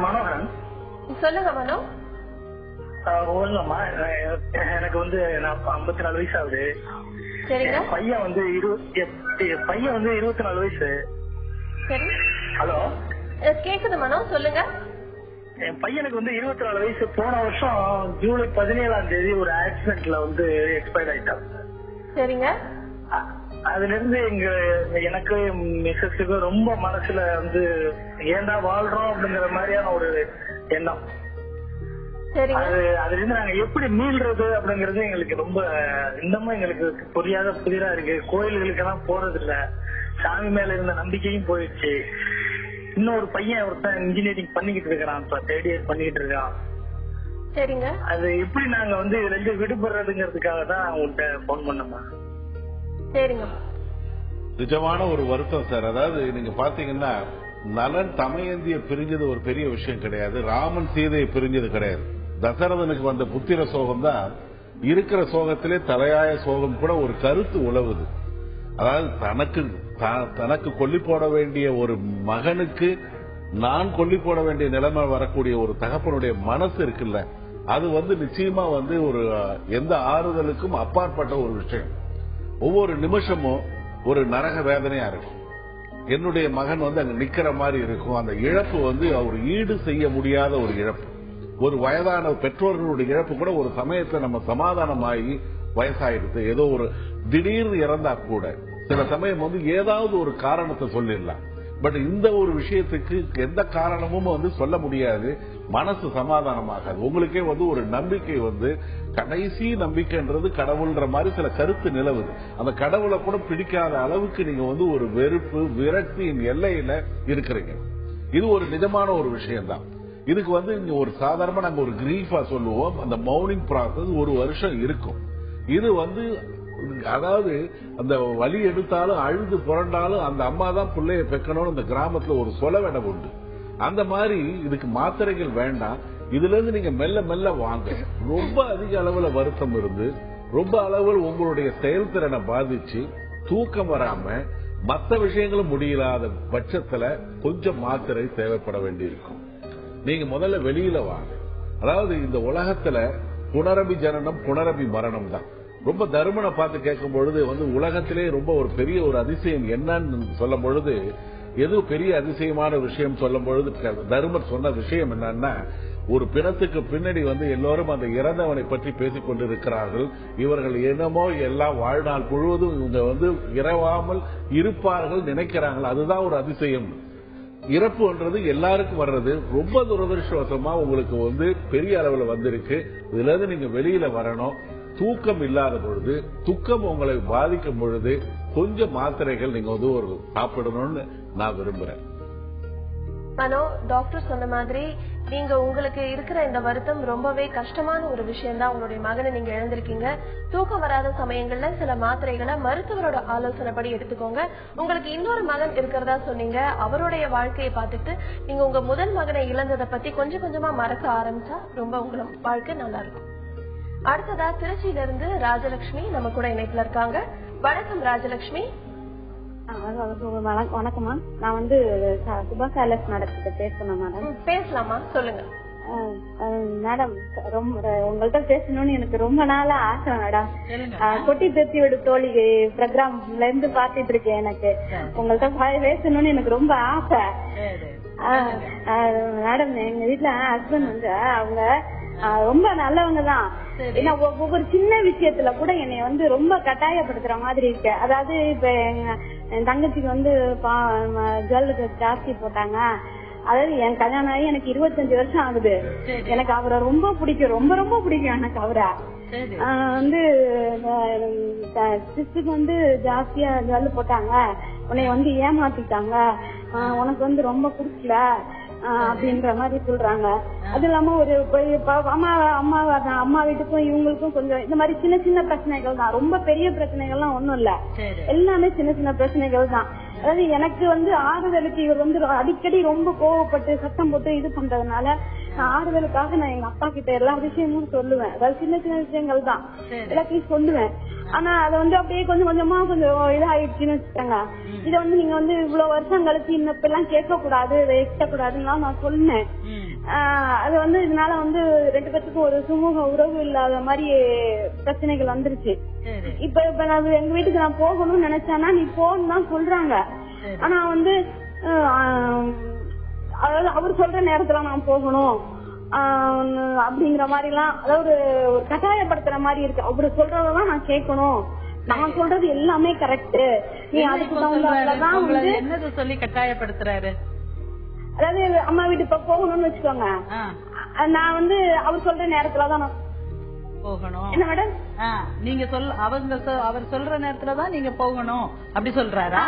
மனோகரன், சொல்லுங்க மனோ. ஒண்ணுமா, எனக்கு வந்து 54 வயசு ஆகுது. சரிங்க. பையன் வந்து 24 வயசு. சரி. ஹலோ, கேக்குது மனோ, சொல்லுங்க. என் பையனுக்கு வந்து 24 வயசு. போன வருஷம் ஜூலை 17ஆம் தேதி ஒரு ஆக்சிடென்ட்ல வந்து எக்ஸ்பயர்ட் ஆயிட்டான். சரிங்க. அதுல இருந்து எனக்கு மிஸ்ஸஸுக்கு ரொம்ப மனசுல வந்து ஏண்டா வாழ்றோம் அப்படிங்கிற மாதிரியான ஒரு எண்ணம். அதுல இருந்து நாங்க எப்படி மீள்றது அப்படிங்கறது எங்களுக்கு ரொம்ப இன்னமும் எங்களுக்கு புதிரா இருக்கு. கோயில்களுக்கு எல்லாம் போறது இல்ல, சாமி மேல இருந்த நம்பிக்கையும் போயிடுச்சு. இன்னொரு பையன் ஒருத்தன் இன்ஜினியரிங் பண்ணிக்கிட்டு இருக்கிறான், 3rd year பண்ணிக்கிட்டு இருக்கான். சரிங்க. அது எப்படி நாங்க வந்து இதுல இருந்து விடுபடுறதுங்கிறதுக்காக தான் உங்கள்கிட்ட போன் பண்ணோமா. சரிங்க. நிஜமான ஒரு வருத்தம் சார். அதாவது நீங்க பாத்தீங்கன்னா நலன் தமயந்திய பிரிஞ்சது ஒரு பெரிய விஷயம் கிடையாது, ராமன் சீதையை பிரிஞ்சது கிடையாது. தசரதனுக்கு வந்த புத்திர சோகம் தான் இருக்கிற சோகத்திலே தலையாய சோகம் கூட ஒரு கருத்து உழவுது. அதாவது தனக்கு கொல்லி போட வேண்டிய ஒரு மகனுக்கு நான் கொல்லி போட வேண்டிய நிலைமை வரக்கூடிய ஒரு தகப்பனுடைய மனசு இருக்குல்ல, அது வந்து நிச்சயமா வந்து ஒரு எந்த ஆறுதலுக்கும் அப்பாற்பட்ட ஒரு விஷயம். ஒவ்வொரு நிமிஷமும் ஒரு நரக வேதனையா இருக்கும். என்னுடைய மகன் வந்து அங்க நிக்கிற மாதிரி இருக்கும். அந்த இழப்பு வந்து அவர் ஈடு செய்ய முடியாத ஒரு இழப்பு. ஒரு வயதான பெற்றோர்களுடைய இழப்பு கூட ஒரு சமயத்துல நம்ம சமாதானமாகி வயசாயிடுது, ஏதோ ஒரு திடீர்னு இறந்தா கூட சில சமயம் வந்து ஏதாவது ஒரு காரணத்தை சொல்லிடலாம். பட் இந்த ஒரு விஷயத்துக்கு எந்த காரணமும் வந்து சொல்ல முடியாது, மனசு சமாதானமாகாது. உங்களுக்கே வந்து ஒரு நம்பிக்கை வந்து கடைசி நம்பிக்கைன்றது கடவுள்ன்ற மாதிரி சில கருத்து நிலவுது. அந்த கடவுளை கூட பிடிக்காத அளவுக்கு நீங்க வந்து ஒரு வெறுப்பு விரக்தியின் எல்லையில இருக்கிறீங்க. இது ஒரு நிஜமான ஒரு விஷயம் தான். இதுக்கு வந்து இங்க ஒரு சாதாரணமா நாங்க ஒரு கிரீஃபா சொல்லுவோம். அந்த மௌனிங் ப்ராசஸ் 1 வருஷம் இருக்கும். இது வந்து அதாவது அந்த வலி எடுத்தாலும் அழுது புரண்டாலும் அந்த அம்மா தான் பிள்ளைய பெக்கணும்னு அந்த கிராமத்துல ஒரு சொலவடை உண்டு. அந்த மாதிரி இதுக்கு மாத்திரைகள் வேண்டாம். இதுல இருந்து நீங்க மெல்ல மெல்ல வாங்க. ரொம்ப அதிக அளவுல வருத்தம் இருந்து ரொம்ப அளவில் உங்களுடைய செயல்திறனை பாதிச்சு தூக்கம் வராம மற்ற விஷயங்களும் முடியலாத பட்சத்துல கொஞ்சம் மாத்திரை தேவைப்பட வேண்டியிருக்கும். நீங்க முதல்ல வெளியில வாங்க. அதாவது இந்த உலகத்துல புனரபி ஜனனம் புனரபி மரணம் தான். ரொம்ப தருமனை பார்த்து கேட்கும் பொழுது உலகத்திலே ரொம்ப ஒரு பெரிய ஒரு அதிசயம் என்னன்னு சொல்லும் பொழுது, எது பெரிய அதிசயமான விஷயம் சொல்லும் பொழுது தருமர் சொன்ன விஷயம் என்னன்னா, ஒரு பிணத்துக்கு பின்னாடி எல்லோரும் அந்த இறந்தவனை பற்றி பேசிக் கொண்டிருக்கிறார்கள். இவர்கள் என்னமோ எல்லாம் வாழ்நாள் முழுவதும் இவங்க இறவாமல் இருப்பார்கள் நினைக்கிறார்கள். அதுதான் ஒரு அதிசயம். இறப்புன்றது எல்லாருக்கும் வர்றது. ரொம்ப துரதிருஷ்டவசமா உங்களுக்கு பெரிய அளவுல வந்திருக்கு. இதுல இருந்து நீங்க வெளியில வரணும். தூக்கம் இல்லாத பொழுது, துக்கம் உங்களை பாதிக்கும் பொழுது கொஞ்சம் மாத்திரைகள் நீங்க ஒரு சாப்பிடணும்னு நான் விரும்புறேன். மனோ, டாக்டர் சொன்ன மாதிரி நீங்க உங்களுக்கு இருக்கிற இந்த வருத்தம் ரொம்பவே கஷ்டமான ஒரு விஷயம் தான். உங்களுடைய மகனை நீங்க இழந்திருக்கீங்க. தூக்கம் வராத சமயங்கள்ல சில மாத்திரைகளை மருத்துவரோட ஆலோசனைப்படி எடுத்துக்கோங்க. உங்களுக்கு இன்னொரு மகன் இருக்கிறதா சொன்னீங்க. அவருடைய வாழ்க்கையை பார்த்துட்டு நீங்க உங்க முதல் மகனை இழந்ததை பத்தி கொஞ்சம் கொஞ்சமா மறக்க ஆரம்பிச்சா ரொம்ப உங்களோட வாழ்க்கை நல்லா இருக்கும். அடுத்ததா திருச்சியில இருந்து ராஜலட்சுமி நம்ம கூட இணைப்புல இருக்காங்க. வணக்கம் ராஜலட்சுமி. வணக்கம்மா. நான் சுபா சேலஸ் நடத்திட்டு பேசணும் மேடம். பேசலாமா? சொல்லுங்க மேடம். ரொம்ப உங்கள்கிட்ட பேசணும்னு எனக்கு ரொம்ப நாளா ஆசை மேடம். கொட்டி திருத்தி விடு தோழி ப்ரோக்ராம்ல இருந்து பாத்துட்டு இருக்கேன். எனக்கு உங்கள்கிட்ட பேசணும்னு எனக்கு ரொம்ப ஆசை மேடம். எங்க வீட்டுல ஹஸ்பண்ட் அவங்க ரொம்ப நல்லவங்க தான். ஏன்னா ஒவ்வொரு சின்ன விஷயத்துல கூட என்னை ரொம்ப கட்டாயப்படுத்துற மாதிரி இருக்கு. அதாவது இப்ப என் தங்கச்சிக்கு ஜுவல்லுக்கு ஜாஸ்தி போட்டாங்க. அதாவது என் கல்யாணம் ஆகி எனக்கு 25 வருஷம் ஆகுது. எனக்கு அவரை ரொம்ப பிடிக்கும், ரொம்ப ரொம்ப பிடிக்கும் எனக்கு அவரை. சிஸ்டுக்கு ஜாஸ்தியா ஜுவல் போட்டாங்க, உன்னை ஏமாத்திட்டாங்க, உனக்கு ரொம்ப பிடிக்கல அப்படின்ற மாதிரி சொல்றாங்க. அது இல்லாம ஒரு அம்மா வீட்டுக்கும் இவங்களுக்கும் கொஞ்சம் இந்த மாதிரி சின்ன சின்ன பிரச்சனைகள் தான். ரொம்ப பெரிய பிரச்சனைகள்லாம் ஒண்ணும் இல்ல, எல்லாமே சின்ன சின்ன பிரச்சனைகள் தான். அதாவது எனக்கு ஆறுதலுக்கு இவர் அடிக்கடி ரொம்ப கோவப்பட்டு சத்தம் போட்டு இது பண்றதுனால ஆறுதலுக்காக நான் எங்க அப்பா கிட்ட எல்லா விஷயமும் சொல்லுவேன். அதாவது சின்ன சின்ன விஷயங்கள் தான் எல்லாத்தையும் சொல்லுவேன். ஆனா அதை அப்படியே கொஞ்சம் கொஞ்சமா கொஞ்சம் இதாயிடுச்சுன்னு வச்சுக்கோங்க. இதை நீங்க இவ்வளவு வருஷம் கழிச்சு இன்னப்பெல்லாம் கேட்க கூடாது, வைக்க கூடாதுன்னு நான் சொன்னேன். அது இதனால 2 பேத்துக்கும் ஒரு சுமூக உறவு இல்லாத மாதிரி பிரச்சனைகள் வந்துருச்சு. இப்ப நான் எங்க வீட்டுக்கு நான் போகணும்னு நினைச்சேன்னா நீ போன்னு தான் சொல்றாங்க. ஆனா அதாவது அவர் சொல்ற நேரத்துல நான் போகணும் அப்படிங்கிற மாதிரி எல்லாம், அதாவது ஒரு கட்டாயப்படுத்துற மாதிரி இருக்கு. அவரு சொல்றதான் நான் கேட்கணும், நான் சொல்றது எல்லாமே கரெக்ட், நீ அதுக்கு தகுந்ததான் என்னது சொல்லி கட்டாயப்படுத்துறாரு. அதாவது அம்மா வீட்டு இப்ப போகணும்னு வச்சுக்கோங்க, நான் அவர் சொல்ற நேரத்துலதான் நான் போகணும். என்ன மேடம் நீங்க அவர் சொல்ற நேரத்துலதான் நீங்க போகணும் அப்படி சொல்றாரா?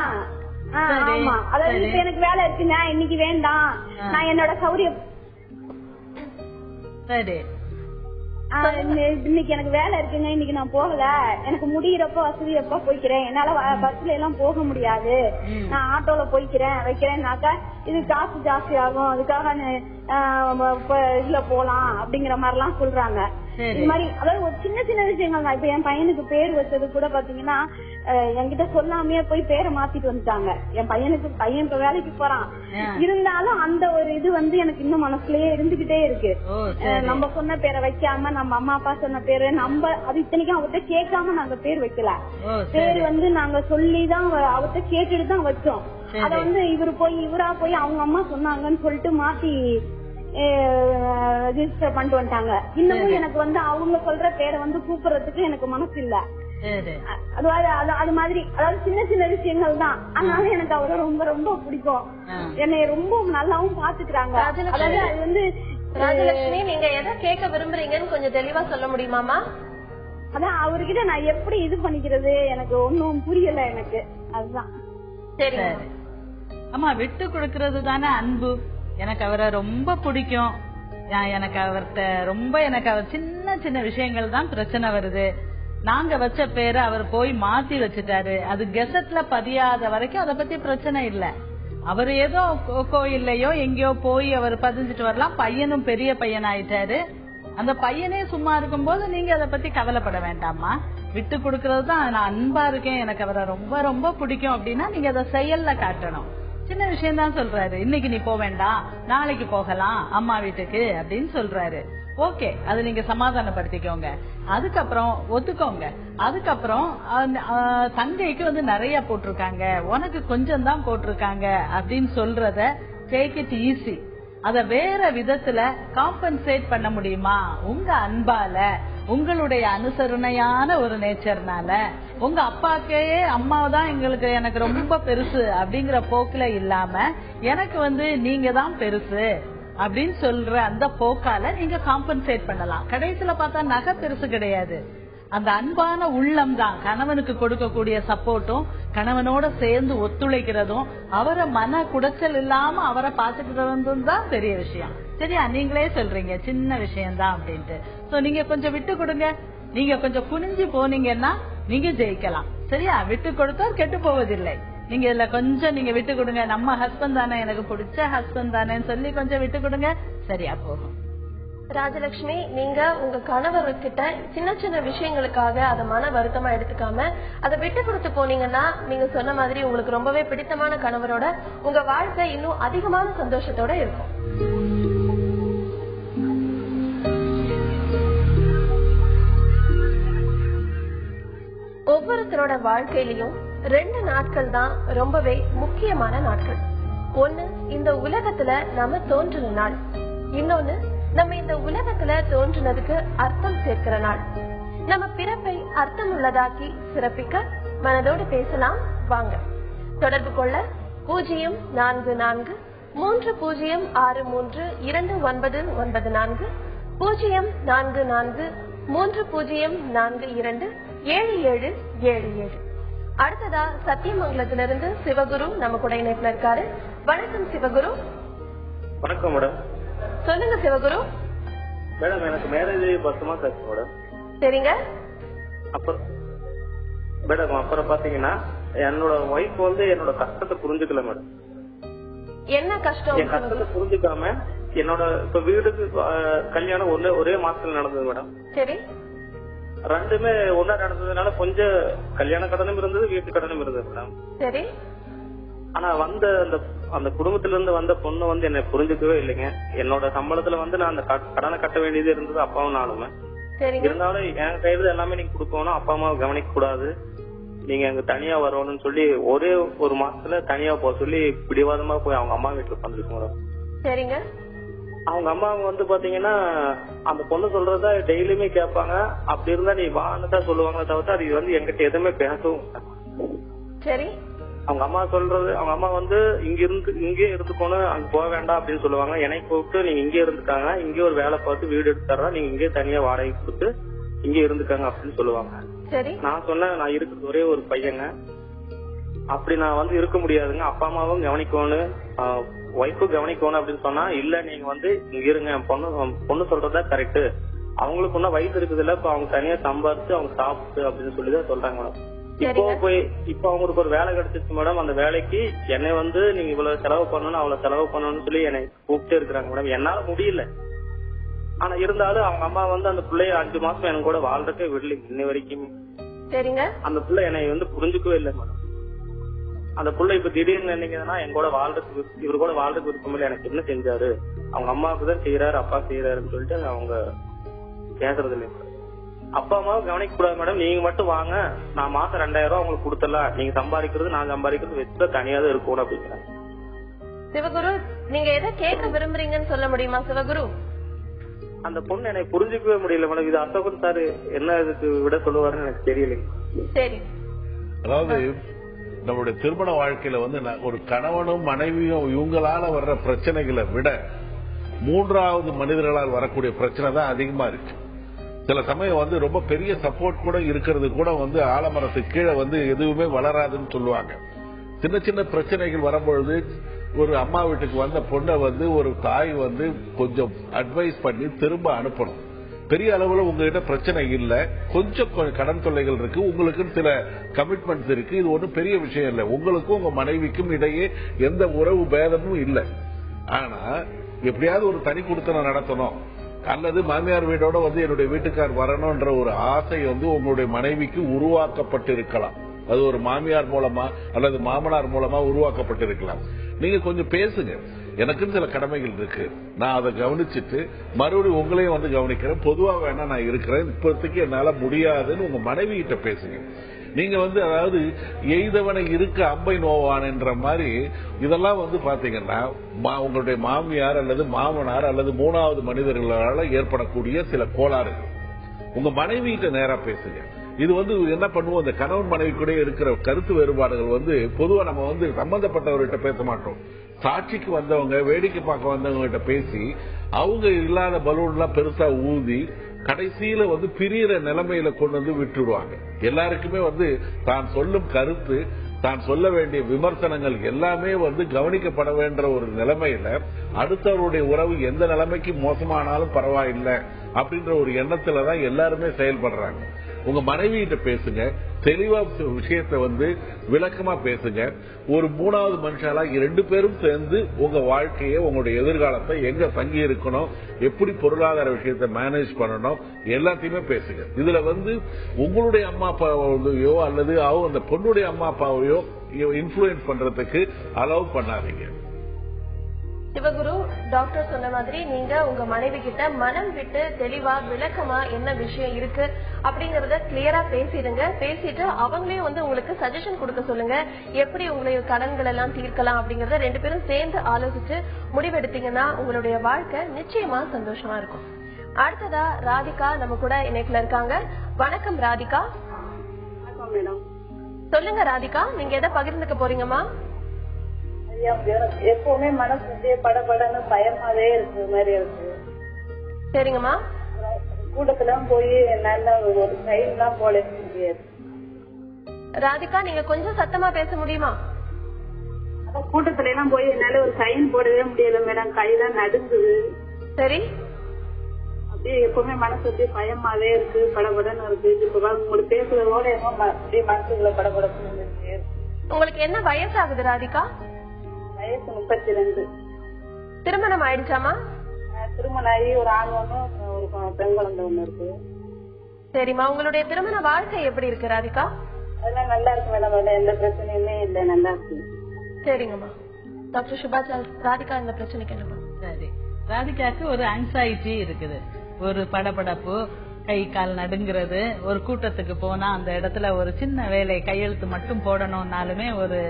ஆமா. அதாவது இப்ப எனக்கு வேலை இருக்குங்க, இன்னைக்கு வேண்டாம், நான் என்னோட சௌரியம் சரி இன்னைக்கு எனக்கு வேலை இருக்குங்க, இன்னைக்கு நான் போகல, எனக்கு முடியறப்ப வசதியப்ப போய்க்கிறேன், என்னால பஸ்ல எல்லாம் போக முடியாது, நான் ஆட்டோல போய்க்கிறேன் வைக்கிறேன்னாக்கா இது காசு ஜாஸ்தி ஆகும், அதுக்காக இதுல போலாம் அப்படிங்கிற மாதிரி எல்லாம் சொல்றாங்க. இது மாதிரி அதாவது ஒரு சின்ன சின்ன விஷயங்கள் தான். இப்ப என் பையனுக்கு பேர் வச்சது கூட பாத்தீங்கன்னா என்கிட்ட சொல்லாமே போய் பேரை மாத்திட்டு வந்துட்டாங்க. என் பையன் இப்ப வேலைக்கு போறான், இருந்தாலும் அந்த ஒரு இது எனக்கு இன்னும் மனசுலயே இருந்துகிட்டே இருக்கு. நம்ம சொன்ன பேரை வைக்காம நம்ம அம்மா அப்பா சொன்ன பேரு நம்ம அது இத்தனைக்கும் அவர்கிட்ட கேட்காம நாங்க பேர் வைக்கல. பேர் நாங்க சொல்லிதான் அவர்கிட்ட கேட்டுட்டு தான் வச்சோம். அத இவரா போய் அவங்க அம்மா சொன்னாங்கன்னு சொல்லிட்டு மாத்தி ரெஜிஸ்டர் பண்ணிட்டு வந்துட்டாங்க. இன்னமும் எனக்கு அவங்க சொல்ற பேரை கூப்பிடுறதுக்கு எனக்கு மனசு இல்ல. அது மாதிரி அதாவது சின்ன சின்ன விஷயங்கள் தான். அதனால எனக்கு அவரை ரொம்ப ரொம்ப பிடிக்கும், என்னை ரொம்ப நல்லாவும் பாத்துக்கிறாங்க. அதாவது அது ராஜலட்சுமி, நீங்க எதை கேட்க விரும்புறீங்கன்னு கொஞ்சம் தெளிவா சொல்ல முடியுமாமா? அதான் அவர்கிட்ட நான் எப்படி இது பண்ணிக்கிறது எனக்கு ஒன்னும் புரியல எனக்கு. அதுதான் சரி. ஆமா, விட்டு கொடுக்கறது தானே அன்பு. எனக்கு அவரை ரொம்ப பிடிக்கும். எனக்கு அவர் சின்ன சின்ன விஷயங்கள் தான் பிரச்சனை வருது. நாங்க வச்ச பேரை அவர் போய் மாத்தி வச்சுட்டாரு. அது கெசட்ல பதியாத வரைக்கும் அதை பத்தி பிரச்சனை இல்ல. அவர் ஏதோ கோயில்லையோ எங்கேயோ போய் அவர் பதிஞ்சிட்டு வரலாம். பையனும் பெரிய பையன் ஆயிட்டாரு. அந்த பையனே சும்மா இருக்கும் போது நீங்க அதை பத்தி கவலைப்பட வேண்டாமா. விட்டு கொடுக்கறது தான். நான் அன்பா இருக்கேன், எனக்கு அவரை ரொம்ப ரொம்ப பிடிக்கும் அப்படின்னா நீங்க அதை செயல்ல காட்டணும். சின்ன விஷயம் தான் சொல்றாரு. இன்னைக்கு நீ போக வேண்டாம், நாளைக்கு போகலாம் அம்மா வீட்டுக்கு அப்படின்னு சொல்றாரு. ஓகே, அது நீங்க சமாதானப்படுத்திக்கோங்க. அதுக்கப்புறம் ஒத்துக்கோங்க. அதுக்கப்புறம் தங்கைக்கு நிறைய போட்டிருக்காங்க, உனக்கு கொஞ்சம் தான் போட்டிருக்காங்க அப்படின்னு சொல்றத டேக் இட் ஈஸி. அத வேற விதத்துல காம்பன்சேட் பண்ண முடியுமா? உங்க அன்பால, உங்களுடைய அனுசரணையான ஒரு நேச்சர்னால, உங்க அப்பாக்கே அம்மாதான் எனக்கு ரொம்ப பெருசு அப்படிங்கிற போக்குல இல்லாம, எனக்கு நீங்க தான் பெருசு அப்படின்னு சொல்ற அந்த போக்கால நீங்க காம்பன்சேட் பண்ணலாம். கடைசியில பார்த்தா நகை பெருசு கிடையாது, அந்த அன்பான உள்ளம் தான் கணவனுக்கு கொடுக்கக்கூடிய சப்போர்ட்டும், கணவனோட சேர்ந்து ஒத்துழைக்கிறதும், அவரை மன குடைச்சல் இல்லாம அவரை பாத்துக்கிறதும் தான் பெரிய விஷயம். சரியா? நீங்களே சொல்றீங்க சின்ன விஷயம் தான் அப்படின்ட்டு. சோ நீங்க கொஞ்சம் விட்டு கொடுங்க. நீங்க கொஞ்சம் குனிஞ்சு போனீங்கன்னா நீங்க ஜெயிக்கலாம். சரியா? விட்டு கொடுத்தோர் கெட்டு போவதில்லை. நீங்க இதுல கொஞ்சம் நீங்க விட்டு கொடுங்க. நம்ம ஹஸ்பண்ட் தானே, எனக்கு பிடிச்ச ஹஸ்பண்ட் தானேன்னு சொல்லி கொஞ்சம் விட்டு கொடுங்க, சரியா போகும். ராஜலட்சுமி, நீங்க உங்க கணவர்கிட்ட சின்ன சின்ன விஷயங்களுக்காக அதை மன வருத்தமா எடுத்துக்காம அதை விட்டு கொடுத்து போனீங்கன்னா, நீங்க சொன்ன மாதிரி உங்களுக்கு ரொம்பவே பிடித்தமான கணவரோட உங்க வாழ்க்கை இன்னும் அதிகமான சந்தோஷத்தோட இருக்கும். ஒவ்வொருத்தரோட வாழ்க்கையிலும் 2 நாட்கள் தான் ரொம்பவே முக்கியமான நாட்கள். ஒண்ணு இந்த உலகத்துல நாம தோன்றுற நாள், இன்னொன்னு நம்ம இந்த உலகத்துல தோன்றுனதுக்கு அர்த்தம் சேர்க்கிற நாள். நம்ம பிறப்பை அர்த்தம் உள்ளதாக்கி சிறப்பிக்க மனதோடு பேசலாம் வாங்க. தொடர்பு கொள்ள 0443632994 0443427777. அடுத்ததா சத்தியமங்கலத்திலிருந்து சிவகுரு நம்ம கூட இணைப்புல இருக்காரு. வணக்கம் சிவகுரு. வணக்கம் மேடம். சொல்லுங்க சிவகுரு. மேடம், எனக்கு மேரேஜ் 10 மாசம் ஆச்சு மேடம். சரிங்க. மேடம், அப்புறம் பாத்தீங்கன்னா என்னோட ஒய்ஃப் என்னோட கஷ்டத்தை புரிஞ்சுக்கல மேடம். என்ன கஷ்டம்? என் கஷ்டத்தை புரிஞ்சுக்காம என்னோட இப்ப வீடுக்கு கல்யாணம் ஒரே மாசத்துல நடந்தது மேடம். சரி. ரெண்டுமே ஒன்னா நடந்ததுனால கொஞ்சம் கல்யாண கடனும் இருந்தது, வீட்டு கடனும் இருந்தது மேடம். சரி. ஆனா அந்த குடும்பத்துல இருந்து வந்த பொண்ணு என்னை புரிஞ்சுக்கவே இல்லைங்க. என்னோட சம்பளத்துல நான் அந்த கடனை கட்ட வேண்டியது இருந்தது, அப்பாவும் நானுமே. இருந்தாலும் என் கையில எல்லாமே நீங்க கொடுக்கணும், அப்பா அம்மாவை கவனிக்க கூடாது, நீங்க அங்க தனியா வரணும்னு சொல்லி ஒரே ஒரு மாசத்துல தனியா போக சொல்லி பிடிவாதமா போய் அவங்க அம்மா வீட்டுல உட்காந்துருக்கு மேடம். சரிங்க. அவங்க அம்மா பாத்தீங்கன்னா அந்த பொண்ணு சொல்றதா டெய்லியுமே கேட்பாங்க. அப்படி இருந்தா நீ வான்னு தான் சொல்லுவாங்க தவிர்த்து அது என்கிட்ட எதுவுமே பேசவும். சரி. அவங்க அம்மா சொல்றது, அவங்க அம்மா இங்கே இருந்துக்கணும், அங்க போக வேண்டாம் அப்படின்னு சொல்லுவாங்க. எனக்கு கூப்பிட்டு நீங்க இங்கே இருந்துக்காங்க, இங்கே ஒரு வேலை பார்த்து வீடு எடுத்து தர்றோம், நீங்க இங்கே தனியா வாடகை கொடுத்து இங்கே இருந்துக்காங்க அப்படின்னு சொல்லுவாங்க. நான் சொன்னேன், நான் இருக்கிறது ஒரே ஒரு பையங்க, அப்படி நான் இருக்க முடியாதுங்க, அப்பா அம்மாவும் கவனிக்கணும், ஒய்ஃபும் கவனிக்கணும் அப்படின்னு சொன்னா, இல்ல நீங்க இங்க இருங்க, பொண்ணு சொல்றதா கரெக்ட், அவங்களுக்கு ஒன்னும் வயசு இருக்குது இல்ல, இப்ப அவங்க தனியா சம்பாரிச்சு அவங்க சாப்பிட்டு அப்படின்னு சொல்லிதான் சொல்றாங்க மேடம். இப்போ அவங்களுக்கு ஒரு வேலை கிடைச்சிச்சு மேடம். அந்த வேலைக்கு என்னை நீங்க இவ்வளவு செலவு பண்ணணும் அவ்வளவு செலவு பண்ணணும்னு சொல்லி என்னை கூப்பிட்டே இருக்கிறாங்க மேடம். என்னால முடியல. ஆனா இருந்தாலும் அவங்க அம்மா அந்த பிள்ளைய 5 மாசம் எனக்கு கூட வாழ்றதுக்கே விடல இன்ன வரைக்கும். அந்த பிள்ளை என்னை புரிஞ்சுக்கவே இல்லை மேடம். அந்த பிள்ளை இப்ப திடீர்னு நினைக்கிறதுனா என் கூட வாழ்றதுக்கு, இவரு கூட வாழ்றதுக்கு விருப்பமில்லை, எனக்கு என்ன செஞ்சாரு, அவங்க அம்மாவுக்கு தான் செய்யறாரு, அப்பா செய்யறாருன்னு சொல்லிட்டு அவங்க பேசுறது இல்லை. அப்பா அம்மாவை கவனிக்க கூடாது மேடம், நீங்க மட்டும் வாங்க, நான் மாசம் 2000 ரூபாய் உங்களுக்கு கொடுத்துடலாம், நீங்க சம்பாதிக்கிறது நான் சம்பாதிக்கிறது வச்சுதான் தனியா தான் இருக்கணும் அப்படிங்கிறாங்க. சிவகுரு, நீங்க எதை கேட்க விரும்புறீங்கன்னு சொல்ல முடியுமா சிவகுரு? அந்த பொண்ணு எனக்கு புரிஞ்சுக்கவே முடியல மேடம். இது அசோகன் சார் என்ன இதுக்கு விட சொல்லுவாருன்னு எனக்கு தெரியல. சரி. அதாவது நம்மளுடைய திருமண வாழ்க்கையில ஒரு கணவனும் மனைவியும் இவங்களால வர்ற பிரச்சனைகளை விட 3வது மனிதர்களால் வரக்கூடிய பிரச்சனை தான் அதிகமா இருக்கு. சில சமயம் ரொம்ப பெரிய சப்போர்ட் கூட இருக்கிறது கூட ஆலமரத்துக்கு கீழே எதுவுமே வளராதுன்னு சொல்லுவாங்க. சின்ன சின்ன பிரச்சனைகள் வரும்பொழுது ஒரு அம்மா வீட்டுக்கு வந்த பொண்ணை ஒரு தாய் கொஞ்சம் அட்வைஸ் பண்ணி திரும்ப அனுப்பணும். பெரிய அளவுல உங்ககிட்ட பிரச்சனை இல்ல, கொஞ்சம் கடன் தொல்லைகள் இருக்கு, உங்களுக்கு சில கமிட்மெண்ட்ஸ் இருக்கு, இது ஒன்றும் பெரிய விஷயம் இல்லை, உங்களுக்கும் உங்க மனைவிக்கும் இடையே எந்த உறவு பேதமும் இல்லை. ஆனா எப்படியாவது ஒரு தனி குடித்தனம் நடத்தணும் அல்லது மாமியார் வீடோட என்னுடைய வீட்டுக்கார் வரணும்ன்ற ஒரு ஆசை உங்களுடைய மனைவிக்கு உருவாக்கப்பட்டு இருக்கலாம். அது ஒரு மாமியார் மூலமா அல்லது மாமனார் மூலமா உருவாக்கப்பட்டிருக்கலாம். நீங்க கொஞ்சம் பேசுங்க, எனக்குன்னு சில கடமைகள் இருக்கு, நான் அதை கவனிச்சுட்டு மறுபடியும் உங்களையும் வந்து கவனிக்கிறேன், பொதுவா வேணா நான் இருக்கிறேன், இப்போதைக்கு என்னால முடியாதுன்னு உங்க மனைவி கிட்ட பேசுங்க. நீங்க வந்து அதாவது எய்தவனை இருக்க அம்பை நோவான்ன்ற மாதிரி இதெல்லாம் வந்து பாத்தீங்கன்னா உங்களுடைய மாமியார் அல்லது மாமனார் அல்லது மூணாவது மனிதர்களால ஏற்படக்கூடிய சில கோளாறுகள். உங்க மனைவி கிட்ட நேரா பேசுங்க. இது வந்து என்ன பண்ணுவோம், இந்த கணவன் மனைவி கூட இருக்கிற கருத்து வேறுபாடுகள் வந்து பொதுவா நம்ம வந்து சம்பந்தப்பட்டவர்கிட்ட பேச மாட்டோம். சாட்சிக்கு வந்தவங்க, வேடிக்கை பார்க்க வந்தவங்க கிட்ட பேசி அவங்க இல்லாத பலூன்லாம் பெருசா ஊதி கடைசியில வந்து பிரியிற நிலைமையில கொண்டு வந்து விட்டுடுவாங்க. எல்லாருக்குமே வந்து தான் சொல்லும் கருத்து, தான் சொல்ல வேண்டிய விமர்சனங்கள் எல்லாமே வந்து கவனிக்கப்பட வேண்டிய ஒரு நிலைமையில அடுத்தவருடைய உறவு எந்த நிலைமைக்கு மோசமானாலும் பரவாயில்லை அப்படின்ற ஒரு எண்ணத்துலதான் எல்லாருமே செயல்படுறாங்க. உங்க மனைவி கிட்ட பேசுங்க, தெளிவா விஷயத்தை வந்து விளக்கமா பேசுங்க. ஒரு மூணாவது மனுஷாலா 2 பேரும் சேர்ந்து உங்க வாழ்க்கையை, உங்களுடைய எதிர்காலத்தை எங்க தங்கி இருக்கணும், எப்படி பொருளாதார விஷயத்தை மேனேஜ் பண்ணணும் எல்லாத்தையுமே பேசுங்க. இதுல வந்து உங்களுடைய அம்மா அப்பாவையோ அல்லது அந்த பொண்ணுடைய அம்மா அப்பாவையோ இன்ஃபுளுயன்ஸ் பண்றதுக்கு அலோவ் பண்ணாதீங்க. சிவகுரு டாக்டர் சொன்ன மாதிரி நீங்க உங்க மனைவி கிட்ட மனம் விட்டு தெளிவா விளக்கமா என்ன விஷயம் இருக்கு அப்படிங்கறத கிளியரா பேசிடுங்க. பேசிட்டு அவங்களையும் வந்து உங்களுக்கு சஜஷன் கொடுக்க சொல்லுங்க, எப்படி உங்களுடைய கடன்கள் எல்லாம் தீர்க்கலாம் அப்படிங்கறத 2 பேரும் சேர்ந்து ஆலோசிச்சு முடிவெடுத்தீங்கன்னா உங்களுடைய வாழ்க்கை நிச்சயமா சந்தோஷமா இருக்கும். அடுத்ததா ராதிகா நம்ம கூட இணைப்புல இருக்காங்க. வணக்கம் ராதிகா. சொல்லுங்க ராதிகா, நீங்க எதை பகிர்ந்துக்க போறீங்கம்மா? எப்பவுமே மனசு படபடன்னு பயமாவே இருக்கு மாதிரி இருக்கு. சரிங்கம்மா. கூட்டத்துல போய் நல்ல ஒரு சைன் எல்லாம் போட முடியாது. ராதிகா, நீங்க கொஞ்சம் சத்தமா பேச முடியுமா? கூட்டத்துல எல்லாம் போய் என்னால ஒரு சைன் போடவே முடியல மேடம், கையெல்லாம் நடுங்குது. சரி. அப்படியே எப்பவுமே மனசு அப்படியே பயமாவே இருக்கு, படபடன்னு இருக்கு. இப்ப உங்களுக்கு பேசுறதோட அப்படியே மனசுக்குள்ள படபடன்னு இருக்கு. உங்களுக்கு என்ன வயசு ஆகுது ராதிகா? வயசு 32. திருமணம் ஆயிடுச்சாமா? திருமணம் ஆகி ஒரு ஆண் ஒண்ணு ஒரு பெண் குழந்தை ஒண்ணு இருக்கு. சரிம்மா, உங்களுடைய திருமண வாழ்க்கை எப்படி இருக்கு ராதிகா? அதெல்லாம் நல்லா இருக்கு மேடம், எந்த பிரச்சனையுமே இல்ல, நல்லா இருக்கு. சரிங்கம்மா. டாக்டர் சுபாச்சால், ராதிகா இந்த பிரச்சனைக்கு என்ன பண்ணும்? சரி, ராதிகாக்கு ஒரு ஆங்ஸைட்டி இருக்குது, ஒரு படபடப்பு, கை கால் நடுங்கிறது. ஒரு கூட்டத்துக்கு போனா அந்த இடத்துல ஒரு சின்ன வேலை கையெழுத்து மட்டும் போடணும்னாலுமே ஒரு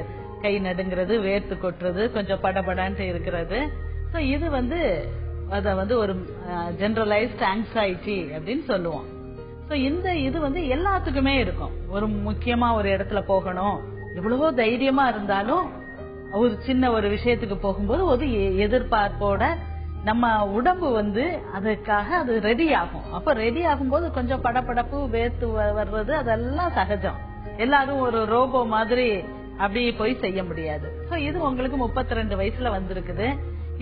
கை நடுங்கிறது, வேர்த்து கொட்டுறது, கொஞ்சம் படபடான்ட்டு இருக்கிறது. சோ இது வந்து அத வந்து ஒரு ஜெனரலைஸ்ட் ஆங்ஸைட்டி அப்படின்னு சொல்லுவோம். சோ இந்த இது வந்து எல்லாத்துக்குமே இருக்கும். ஒரு முக்கியமா ஒரு இடத்துல போகணும், எவ்வளவோ தைரியமா இருந்தாலும் ஒரு சின்ன ஒரு விஷயத்துக்கு போகும்போது ஒரு எதிர்பார்ப்போட நம்ம உடம்பு வந்து அதுக்காக அது ரெடி ஆகும். அப்ப ரெடி ஆகும்போது கொஞ்சம் படபடப்பு, வேர்த்து வர்றது அதெல்லாம் சகஜம். எல்லாரும் ஒரு ரோபோ மாதிரி அப்படியே போய் செய்ய முடியாது. சோ இது உங்களுக்கு 32 வயசுல வந்திருக்குது.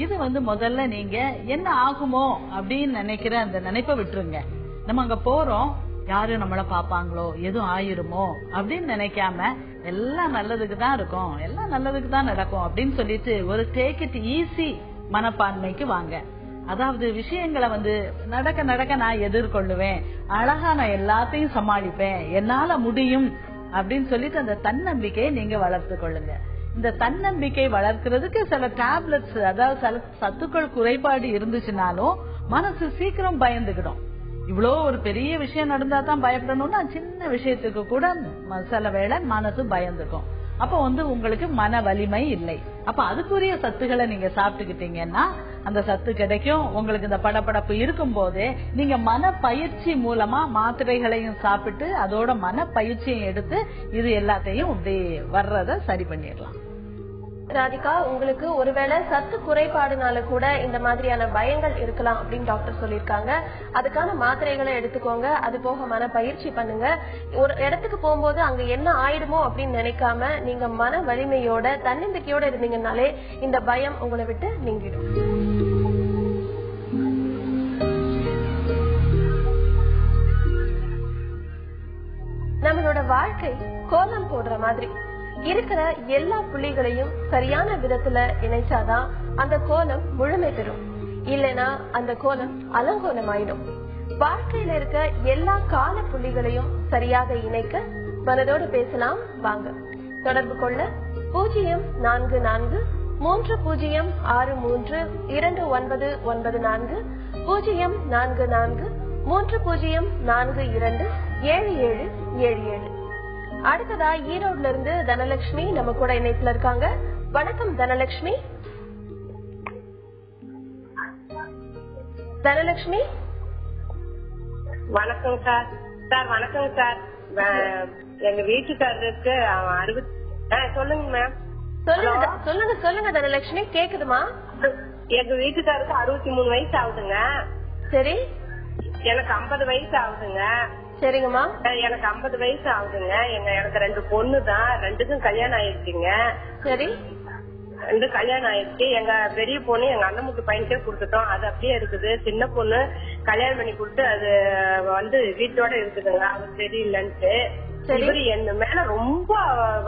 இது வந்து முதல்ல நீங்க என்ன ஆகுமோ அப்படின்னு நினைக்கிற அந்த நினைப்பை விட்டுருங்க. நம்ம அங்க போறோம், யாரும் நம்மள பாப்பாங்களோ, எதுவும் ஆயிருமோ அப்படின்னு நினைக்காம எல்லாம் நல்லதுக்கு தான் இருக்கும், எல்லாம் நல்லதுக்கு தான் நடக்கும் அப்படின்னு சொல்லிட்டு ஒரு டேக் இட் ஈஸி மனப்பான்மைக்கு வாங்க. அதாவது விஷயங்களை வந்து நடக்க நடக்க நான் எதிர்கொள்ளுவேன், அழகா நான் எல்லாத்தையும் சமாளிப்பேன், என்னால முடியும் அப்படின்னு சொல்லிட்டு அந்த தன்னம்பிக்கையை நீங்க வளர்த்து கொள்ளுங்க. இந்த தன்னம்பிக்கை வளர்க்கறதுக்கு சில டேப்லெட்ஸ், அதாவது சில சத்துக்கள் குறைபாடு இருந்துச்சுனாலும் மனசு சீக்கிரம் பயந்துக்கிடும். இவ்வளோ ஒரு பெரிய விஷயம் நடந்தா தான் பயப்படணும்னா சின்ன விஷயத்துக்கு கூட சில வேளை மனசு பயந்துக்கும். அப்ப வந்து உங்களுக்கு மன வலிமை இல்லை. அப்ப அதுக்குரிய சத்துக்களை நீங்க சாப்பிட்டுக்கிட்டீங்கன்னா அந்த சத்து கிடைக்கும். உங்களுக்கு இந்த படபடப்பு இருக்கும் போதே நீங்க மன பயிற்சி மூலமா மாத்திரைகளையும் சாப்பிட்டு அதோட மன பயிற்சியும் எடுத்து இது எல்லாத்தையும் இப்படி வர்றத சரி பண்ணிடலாம். ராதிகா, உங்களுக்கு ஒருவேளை சத்து குறைபாடுனால கூட இந்த மாதிரியான பயங்கள் இருக்கலாம் அப்படின்னு டாக்டர் சொல்லியிருக்காங்க. அதுக்கான மாத்திரைகளை எடுத்துக்கோங்க, அது போக மன பயிற்சி பண்ணுங்க. ஒரு இடத்துக்கு போகும்போது அங்க என்ன ஆயிடுமோ அப்படின்னு நினைக்காம நீங்க மன வலிமையோட தன்னம்பிக்கையோட இருந்தீங்கன்னாலே இந்த பயம் உங்களை விட்டு நீங்கிடும். நம்மளோட வாழ்க்கை கோலம் போடுற மாதிரி இருக்கிற எல்லா புள்ளிகளையும் சரியான விதத்துல இணைச்சாதான் அந்த கோலம் முழுமை பெறும். இல்லைன்னா அந்த கோலம் அலங்கோலம் ஆயிடும். வாழ்க்கையில இருக்க எல்லா கால புள்ளிகளையும் சரியாக இணைக்க மனதோடு பேசலாம் வாங்க. தொடர்பு கொள்ள 0443632994 0443427777. அடுத்ததா ஈரோட்ல இருந்து தனலட்சுமி நம்ம கூட இணைப்புல இருக்காங்க. வணக்கம் தனலட்சுமி. தனலட்சுமி வணக்கம் சார். சார் வணக்கம் சார். எங்க வீட்டுக்காரருக்கு 60. சொல்லுங்க மேம். சொல்லுங்க சொல்லுங்க தனலட்சுமி, கேக்குதுமா? எங்க வீட்டுக்காருக்கு 63 வயசு ஆகுதுங்க. சரி. எனக்கு 50 வயசு ஆகுதுங்க. சரிங்கம்மா. எனக்கு 50 வயசு ஆகுதுங்க. எனக்கு 2 பொண்ணு தான், 2க்கும் கல்யாணம் ஆயிடுச்சுங்க. சரி. 2 கல்யாணம் ஆயிடுச்சு. எங்க பெரிய பொண்ணு எங்க அண்ணன் முட்டு பையனுக்கே கொடுத்துட்டோம், அது அப்படியே இருக்குது. சின்ன பொண்ணு கல்யாணம் பண்ணி கொடுத்து அது வந்து வீட்டோட இருக்குதுங்க, அது சரியில்லைன்ட்டு. இவரு என் மேல ரொம்ப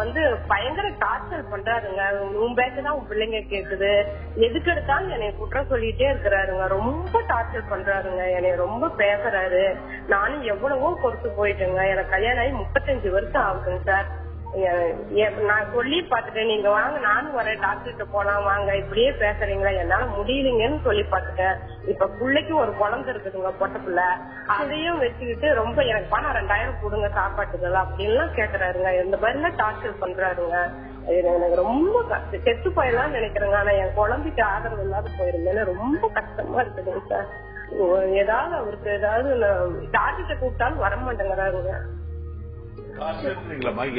வந்து பயங்கர டார்ச்சர் பண்றாருங்க. உன் பேச்சுதான் உன் பிள்ளைங்க கேக்குது, எதுக்கு எடுத்தாலும் என்னை குற்றம் சொல்லிட்டே இருக்கிறாருங்க. ரொம்ப டார்ச்சர் பண்றாருங்க, என்னை ரொம்ப பேசுறாரு. நானும் எவ்வளவோ பொறுத்து போயிட்டேங்க. எனக்கு கல்யாணம் ஆகி 35 வருஷம் ஆகுதுங்க சார். நான் சொல்லி பாத்துட்டேன், நீங்க வாங்க நானும் வரேன், டாக்டர்கிட்ட போலாம் வாங்க, இப்படியே பேசுறீங்களா, என்னால முடியலீங்கன்னு சொல்லி பாத்துட்டேன். இப்ப பிள்ளைக்கு ஒரு குழந்தை இருக்குதுங்க, பொட்ட பிள்ளை. அதையும் வச்சுக்கிட்டு ரொம்ப எனக்கு பணம் 2000 கொடுங்க சாப்பாட்டுகள் அப்படின்லாம் கேக்குறாருங்க. இந்த மாதிரி எல்லாம் டார்ச்சர் பண்றாருங்க. எனக்கு ரொம்ப செத்து போயிடலாம்னு நினைக்கிறேங்க. ஆனா என் குழந்தைக்கு ஆதரவு இல்லாத போயிருந்தேன்னு ரொம்ப கஷ்டமா இருக்குதுங்க சார். ஏதாவது அவருக்கு ஏதாவது டாக்டர்கிட்ட கூப்பிட்டாலும் வர மாட்டேங்கிறாருங்க.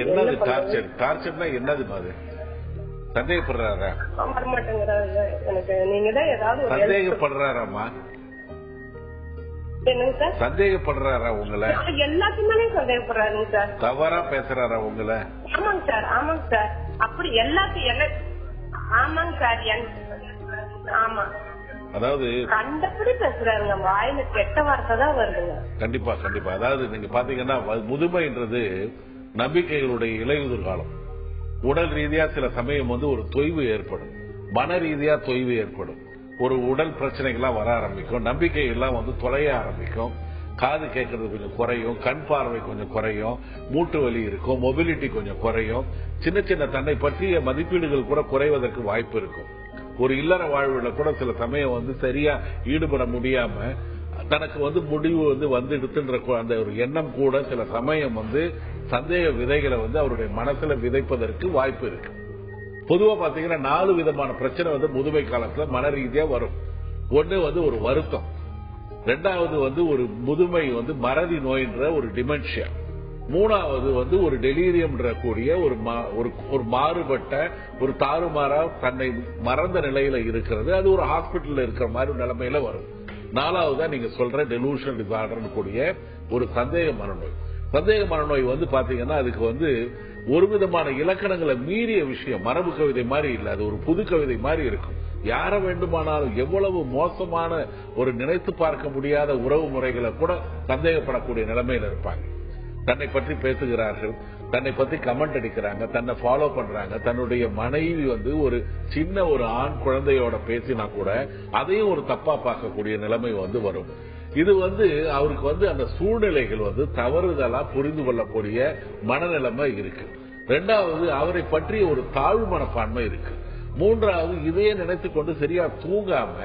என்னது டார்ச்சர்? டார்ச்சர்னா என்னது? அது சந்தேகப்படுறாரா? வரமாட்டேங்கிறாரு. எனக்கு நீங்க தான் ஏதாவது சந்தேகப்படுறாராமா? என்னங்க சார்? சந்தேகப்படுறாரா உங்களை? எல்லாத்துக்குமே சந்தேகப்படுறாருங்க சார். தவறா பேசுறாரா உங்களை? ஆமாங்க சார், ஆமாங்க சார். அப்படி எல்லாத்தையும் என்ன? ஆமாங்க சார். ஆமா, அதாவது கண்டபடி பேசுறாருங்க, வாயில கெட்ட வார்த்தை தான் வருதுங்க. கண்டிப்பா கண்டிப்பா. அதாவது நீங்க பாத்தீங்கன்னா முதுமைன்றது நம்பிக்கைகளுடைய இலையுதிர் காலம். உடல் ரீதியா சில சமயம் வந்து ஒரு தொய்வு ஏற்படும், மன ரீதியா தொய்வு ஏற்படும், ஒரு உடல் பிரச்சனைகள்லாம் வர ஆரம்பிக்கும், நம்பிக்கை எல்லாம் வந்து தொலைய ஆரம்பிக்கும், காது கேட்கறது கொஞ்சம் குறையும், கண் பார்வை கொஞ்சம் குறையும், மூட்டு வலி இருக்கும், மொபிலிட்டி கொஞ்சம் குறையும், சின்ன சின்ன தன்னை பற்றிய மதிப்பீடுகள் கூட குறைவதற்கு வாய்ப்பு இருக்கும். ஒரு இல்லற வாழ்வுல கூட சில சமயம் வந்து சரியா ஈடுபட முடியாம தனக்கு வந்து முடிவு வந்து எடுத்துன்ற அந்த ஒரு எண்ணம் கூட சில சமயம் வந்து சந்தேக விதைகளை வந்து அவருடைய மனசுல விதைப்பதற்கு வாய்ப்பு இருக்கு. பொதுவா பாத்தீங்கன்னா 4 விதமான பிரச்சனை வந்து முதுமை காலத்துல மன ரீதியா வரும். ஒண்ணு வந்து ஒரு வருத்தம், 2வது வந்து ஒரு முதுமை வந்து மறதி நோய்ன்ற ஒரு டிமென்ஷியா, 3வது வந்து ஒரு டெலீரியம் கூடிய ஒரு மாறுபட்ட ஒரு தாறுமாறா தன்னை மறந்த நிலையில இருக்கிறது, அது ஒரு ஹாஸ்பிட்டல்ல இருக்கிற மாதிரி நிலைமையில வரும். 4வதா நீங்க சொல்ற டெலூஷன் டிசார்டர் கூடிய ஒரு சந்தேக மனநோய். சந்தேக மனநோய் வந்து பாத்தீங்கன்னா அதுக்கு வந்து ஒரு விதமான இலக்கணங்களை மீறிய விஷயம், மரபு கவிதை மாதிரி இல்ல, அது ஒரு புது கவிதை மாதிரி இருக்கும். யார வேண்டுமானாலும் எவ்வளவு மோசமான ஒரு நினைத்து பார்க்க முடியாத உறவு முறைகளை கூட சந்தேகப்படக்கூடிய நிலைமையில இருப்பாங்க. தன்னை பற்றி பேசுகிறார்கள், தன்னை பற்றி கமெண்ட் அடிக்கிறாங்க, தன்னை ஃபாலோ பண்றாங்க, தன்னுடைய மனைவி வந்து ஒரு சின்ன ஒரு ஆண் குழந்தையோட பேசினா கூட அதையும் ஒரு தப்பா பார்க்கக்கூடிய நிலைமை வந்து வரும். இது வந்து அவருக்கு வந்து அந்த சூழ்நிலைகள் வந்து தவறுதலா புரிந்து கொள்ளக்கூடிய மனநிலைமை இருக்கு. 2வது அவரை பற்றிய ஒரு தாழ்வு மனப்பான்மை இருக்கு. 3வது இதையே நினைத்துக் கொண்டு சரியா தூங்காம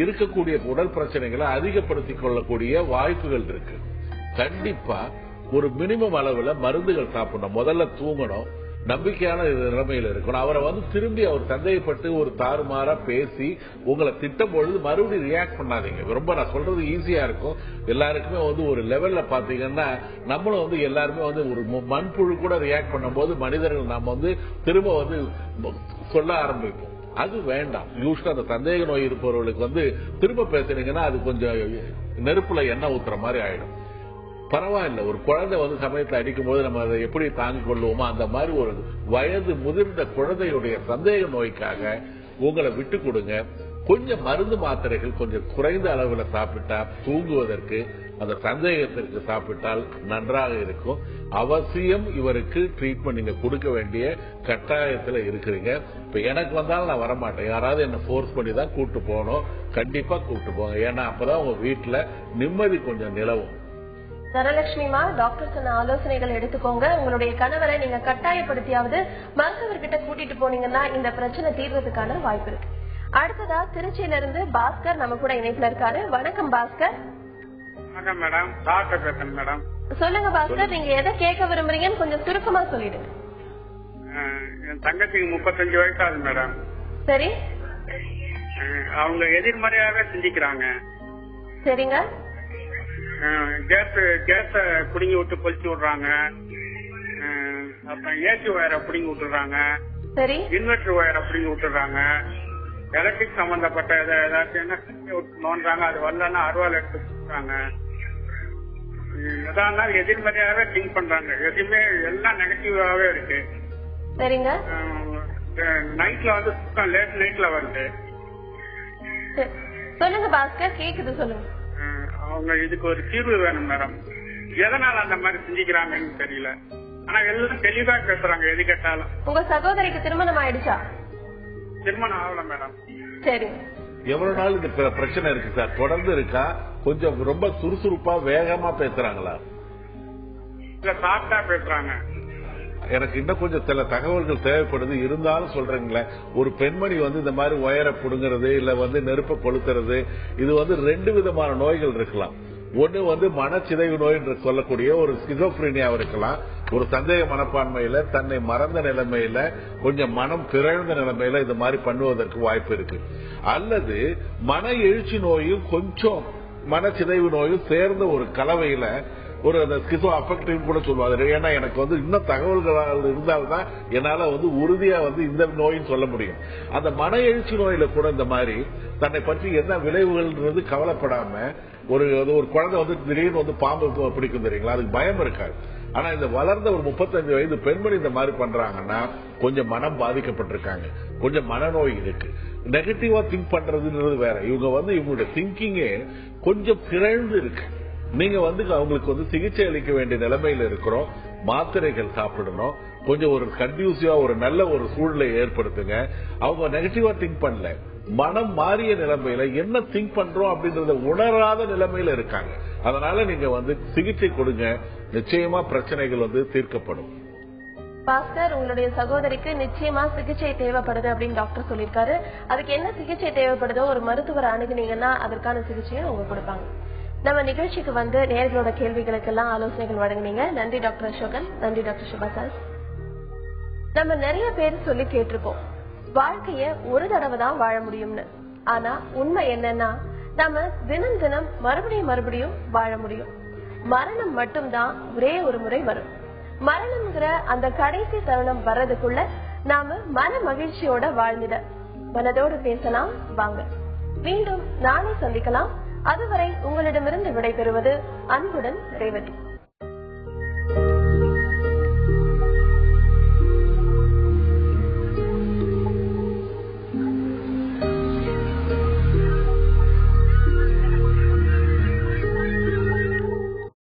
இருக்கக்கூடிய உடல் பிரச்சனைகளை அதிகப்படுத்திக் கொள்ளக்கூடிய வாய்ப்புகள் இருக்கு. கண்டிப்பா ஒரு மினிமம் அளவுல மருந்துகள் சாப்பிடணும், முதல்ல தூங்கணும், நம்பிக்கையான நிலைமையில இருக்கணும். அவரை வந்து திரும்பி அவர் சந்தேகப்பட்டு ஒரு தாறுமாறா பேசி உங்களை திட்டம் பொழுது மறுபடியும் ரியாக்ட் பண்ணாதீங்க. ரொம்ப நான் சொல்றது ஈஸியா இருக்கும், எல்லாருக்குமே வந்து ஒரு லெவல்ல பாத்தீங்கன்னா நம்மளும் வந்து எல்லாருமே வந்து ஒரு மண்புழு கூட ரியாக்ட் பண்ணும் போது மனிதர்கள் நாம வந்து திரும்ப வந்து சொல்ல ஆரம்பிப்போம். அது வேண்டாம். யூஸ்வலா அந்த சந்தேக நோய் இருப்பவர்களுக்கு வந்து திரும்ப பேசுனீங்கன்னா அது கொஞ்சம் நெருப்புல எண்ணெய் ஊத்துற மாதிரி ஆயிடும். பரவாயில்ல, ஒரு குழந்தை வந்து சமயத்தில் அடிக்கும் போது நம்ம அதை எப்படி தாங்கிக் கொள்வோமோ அந்த மாதிரி ஒரு வயது முதிர்ந்த குழந்தையுடைய சந்தேக நோய்க்காக உங்களை விட்டு கொடுங்க. கொஞ்சம் மருந்து மாத்திரைகள் கொஞ்சம் குறைந்த அளவுல சாப்பிட்டா தூங்குவதற்கு, அந்த சந்தேகத்திற்கு சாப்பிட்டால் நன்றாக இருக்கும். அவசியம் இவருக்கு ட்ரீட்மெண்ட் நீங்க கொடுக்க வேண்டிய கட்டாயத்துல இருக்கிறீங்க. இப்ப எனக்கு வந்தாலும் நான் வரமாட்டேன், யாராவது என்ன போர்ஸ் பண்ணி தான் கூட்டு போகணும். கண்டிப்பா கூட்டு போங்க, ஏன்னா அப்பதான் உங்க வீட்டுல நிம்மதி கொஞ்சம் நிலவும். தனலட்சுமிமா, டாக்டர் சொன்ன ஆலோசனைகள் எடுத்துக்கோங்க. உங்களுடைய கணவரை நீங்க கட்டாயப்படுத்தியாவது மருத்துவர்கிட்ட கூட்டிட்டு போனீங்கன்னா இந்த பிரச்சனை தீர்றதுக்கான வாய்ப்பு இருக்கு. அடுத்ததா திருச்சியில இருந்து பாஸ்கர் நம்ம கூட இணைப்புல இருக்காரு. வணக்கம் பாஸ்கர். வணக்கம் மேடம், டாக்டர் பேசுறேன் மேடம். சொல்லுங்க பாஸ்கர், நீங்க எதை கேட்க விரும்புறீங்கன்னு கொஞ்சம் சுருக்கமா சொல்லிடுங்க. என் தங்கச்சிக்கு 35 வயசு ஆகுது மேடம். சரி. அவங்க எதிர்மறையாவே சிந்திக்கிறாங்க. சரிங்க. கேஸ புடுங்கி விட்டு பொழிச்சு விடுறாங்க. அப்புறம் ஏசி ஒயரை புடுங்கி விட்டுறாங்க. சரி. இன்வெர்டர் ஒயரை புடுங்கி விட்டுறாங்க. எலக்ட்ரிக் சம்பந்தப்பட்ட ஏதாச்சும் நோன்றாங்க, அது வரலன்னா அருவாள் எடுத்து கொடுக்குறாங்க. எதா எதிர்மறையாவே திங்க் பண்றாங்க. எதுவுமே எல்லாம் நெகட்டிவாவே இருக்கு. சரிங்க. நைட்ல வந்து லேட் நைட்ல வருது. சொல்லுங்க பாஸ்கர், கேக்குது, சொல்லுங்க. அவங்க இதுக்கு ஒரு தீர்வு வேணும் மேடம். எதனால அந்த மாதிரி சிந்திக்கிறாங்கன்னு தெரியல. ஆனா எல்லாம் தெளிவா பேசுறாங்க எது கேட்டாலும். உங்க சகோதரிக்கு திருமணம் ஆயிடுச்சா? திருமணம் ஆகல மேடம். சரி. எவ்வளவு நாள் இந்த பிரச்சனை இருக்கு சார்? தொடர்ந்து இருக்கா? கொஞ்சம் ரொம்ப சுறுசுறுப்பா வேகமா பேசுறாங்களா? இல்ல சாப்பிட்டா பேசுறாங்க. எனக்கு இன்னும் கொஞ்சம் சில தகவல்கள் தேவைப்படுது, இருந்தாலும் சொல்றீங்களே. ஒரு பெண்மணி வந்து இந்த மாதிரி ஒயரை புடுங்கிறது இல்ல வந்து நெருப்ப கொளுத்துறது, இது வந்து 2 விதமான நோய்கள் இருக்கலாம். ஒண்ணு வந்து மனச்சிதைவு நோய் என்று சொல்லக்கூடிய ஒரு ஸ்கிசோப்ரீனியா இருக்கலாம். ஒரு சந்தேக மனப்பான்மையில, தன்னை மறந்த நிலைமையில, கொஞ்சம் மனம் பிறழ்ந்த நிலைமையில இந்த மாதிரி பண்ணுவதற்கு வாய்ப்பு இருக்கு. அல்லது மன எழுச்சி நோயும் கொஞ்சம் மனச்சிதைவு நோயும் சேர்ந்த ஒரு கலவையில ஒரு அந்த ஸ்கிசோ அஃபெக்டிவ் கூட சொல்லுவாங்க. ஏன்னா எனக்கு வந்து இன்னும் தகவல்கள் இருந்தால்தான் என்னால வந்து உறுதியா வந்து இந்த நோயின்னு சொல்ல முடியும். அந்த மன எழுச்சி நோயில கூட இந்த மாதிரி தன்னை பற்றி என்ன விளைவுகள் கவலைப்படாம ஒரு குழந்தை வந்து திடீர்னு வந்து பாம்பு பிடிக்கும் தெரியுங்களா, அதுக்கு பயம் இருக்காது. ஆனா இந்த வளர்ந்த ஒரு 35 வயது பெண்மணி இந்த மாதிரி பண்றாங்கன்னா கொஞ்சம் மனம் பாதிக்கப்பட்டிருக்காங்க, கொஞ்சம் மனநோய் இருக்கு. நெகட்டிவா திங்க் பண்றதுன்றது வேற. இவங்க வந்து இவங்களுடைய திங்கிங்கே கொஞ்சம் பிறழ்ந்து இருக்கு. நீங்க வந்து அவங்களுக்கு வந்து சிகிச்சை அளிக்க வேண்டிய நிலைமையில இருக்கிறோம். மாத்திரைகள் சாப்பிடணும். கொஞ்சம் ஒரு கன்டியூசிவா ஒரு நல்ல ஒரு சூழ்நிலையை ஏற்படுத்துங்க. அவங்க நெகட்டிவா திங்க் பண்ணல, மனம் மாறிய நிலைமையில என்ன திங்க் பண்றோம் அப்படின்றத உணராத நிலைமையில இருக்காங்க. அதனால நீங்க வந்து சிகிச்சை கொடுங்க, நிச்சயமா பிரச்சனைகள் வந்து தீர்க்கப்படும். பாஸ்கர், உங்களுடைய சகோதரிக்கு நிச்சயமா சிகிச்சை தேவைப்படுது அப்படின்னு டாக்டர் சொல்லியிருக்காரு. அதுக்கு என்ன சிகிச்சை தேவைப்படுதோ ஒரு மருத்துவர் அணுகுனீங்கன்னா அதற்கான சிகிச்சையை அவங்க கொடுப்பாங்க. நம்ம நிகழ்ச்சிக்கு வந்து நேயர்களோட கேள்விகளுக்கெல்லாம் ஆலோசனைகள் வழங்குனீங்க. நன்றி டாக்டர் அசோகன், நன்றி டாக்டர் சுபா சார். நம்ம நிறைய பேர் சொல்லி கேட்டிருப்போம், வாழ்க்கைய ஒரு தடவை தான் வாழ முடியும்னு. ஆனா உண்மை என்னன்னா நம்ம தினம் தினம் மறுபடியும் வாழ முடியும். மரணம் மட்டும்தான் ஒரே ஒரு முறை வரும். மரணம்ங்கிற அந்த கடைசி தருணம் வர்றதுக்குள்ள நாம மன மகிழ்ச்சியோட வாழ்ந்திட மனதோடு பேசலாம் வாங்க. மீண்டும் நாளை சந்திக்கலாம். அதுவரை உங்களிடமிருந்து விடைபெறுவது அன்புடன் ரேவதி.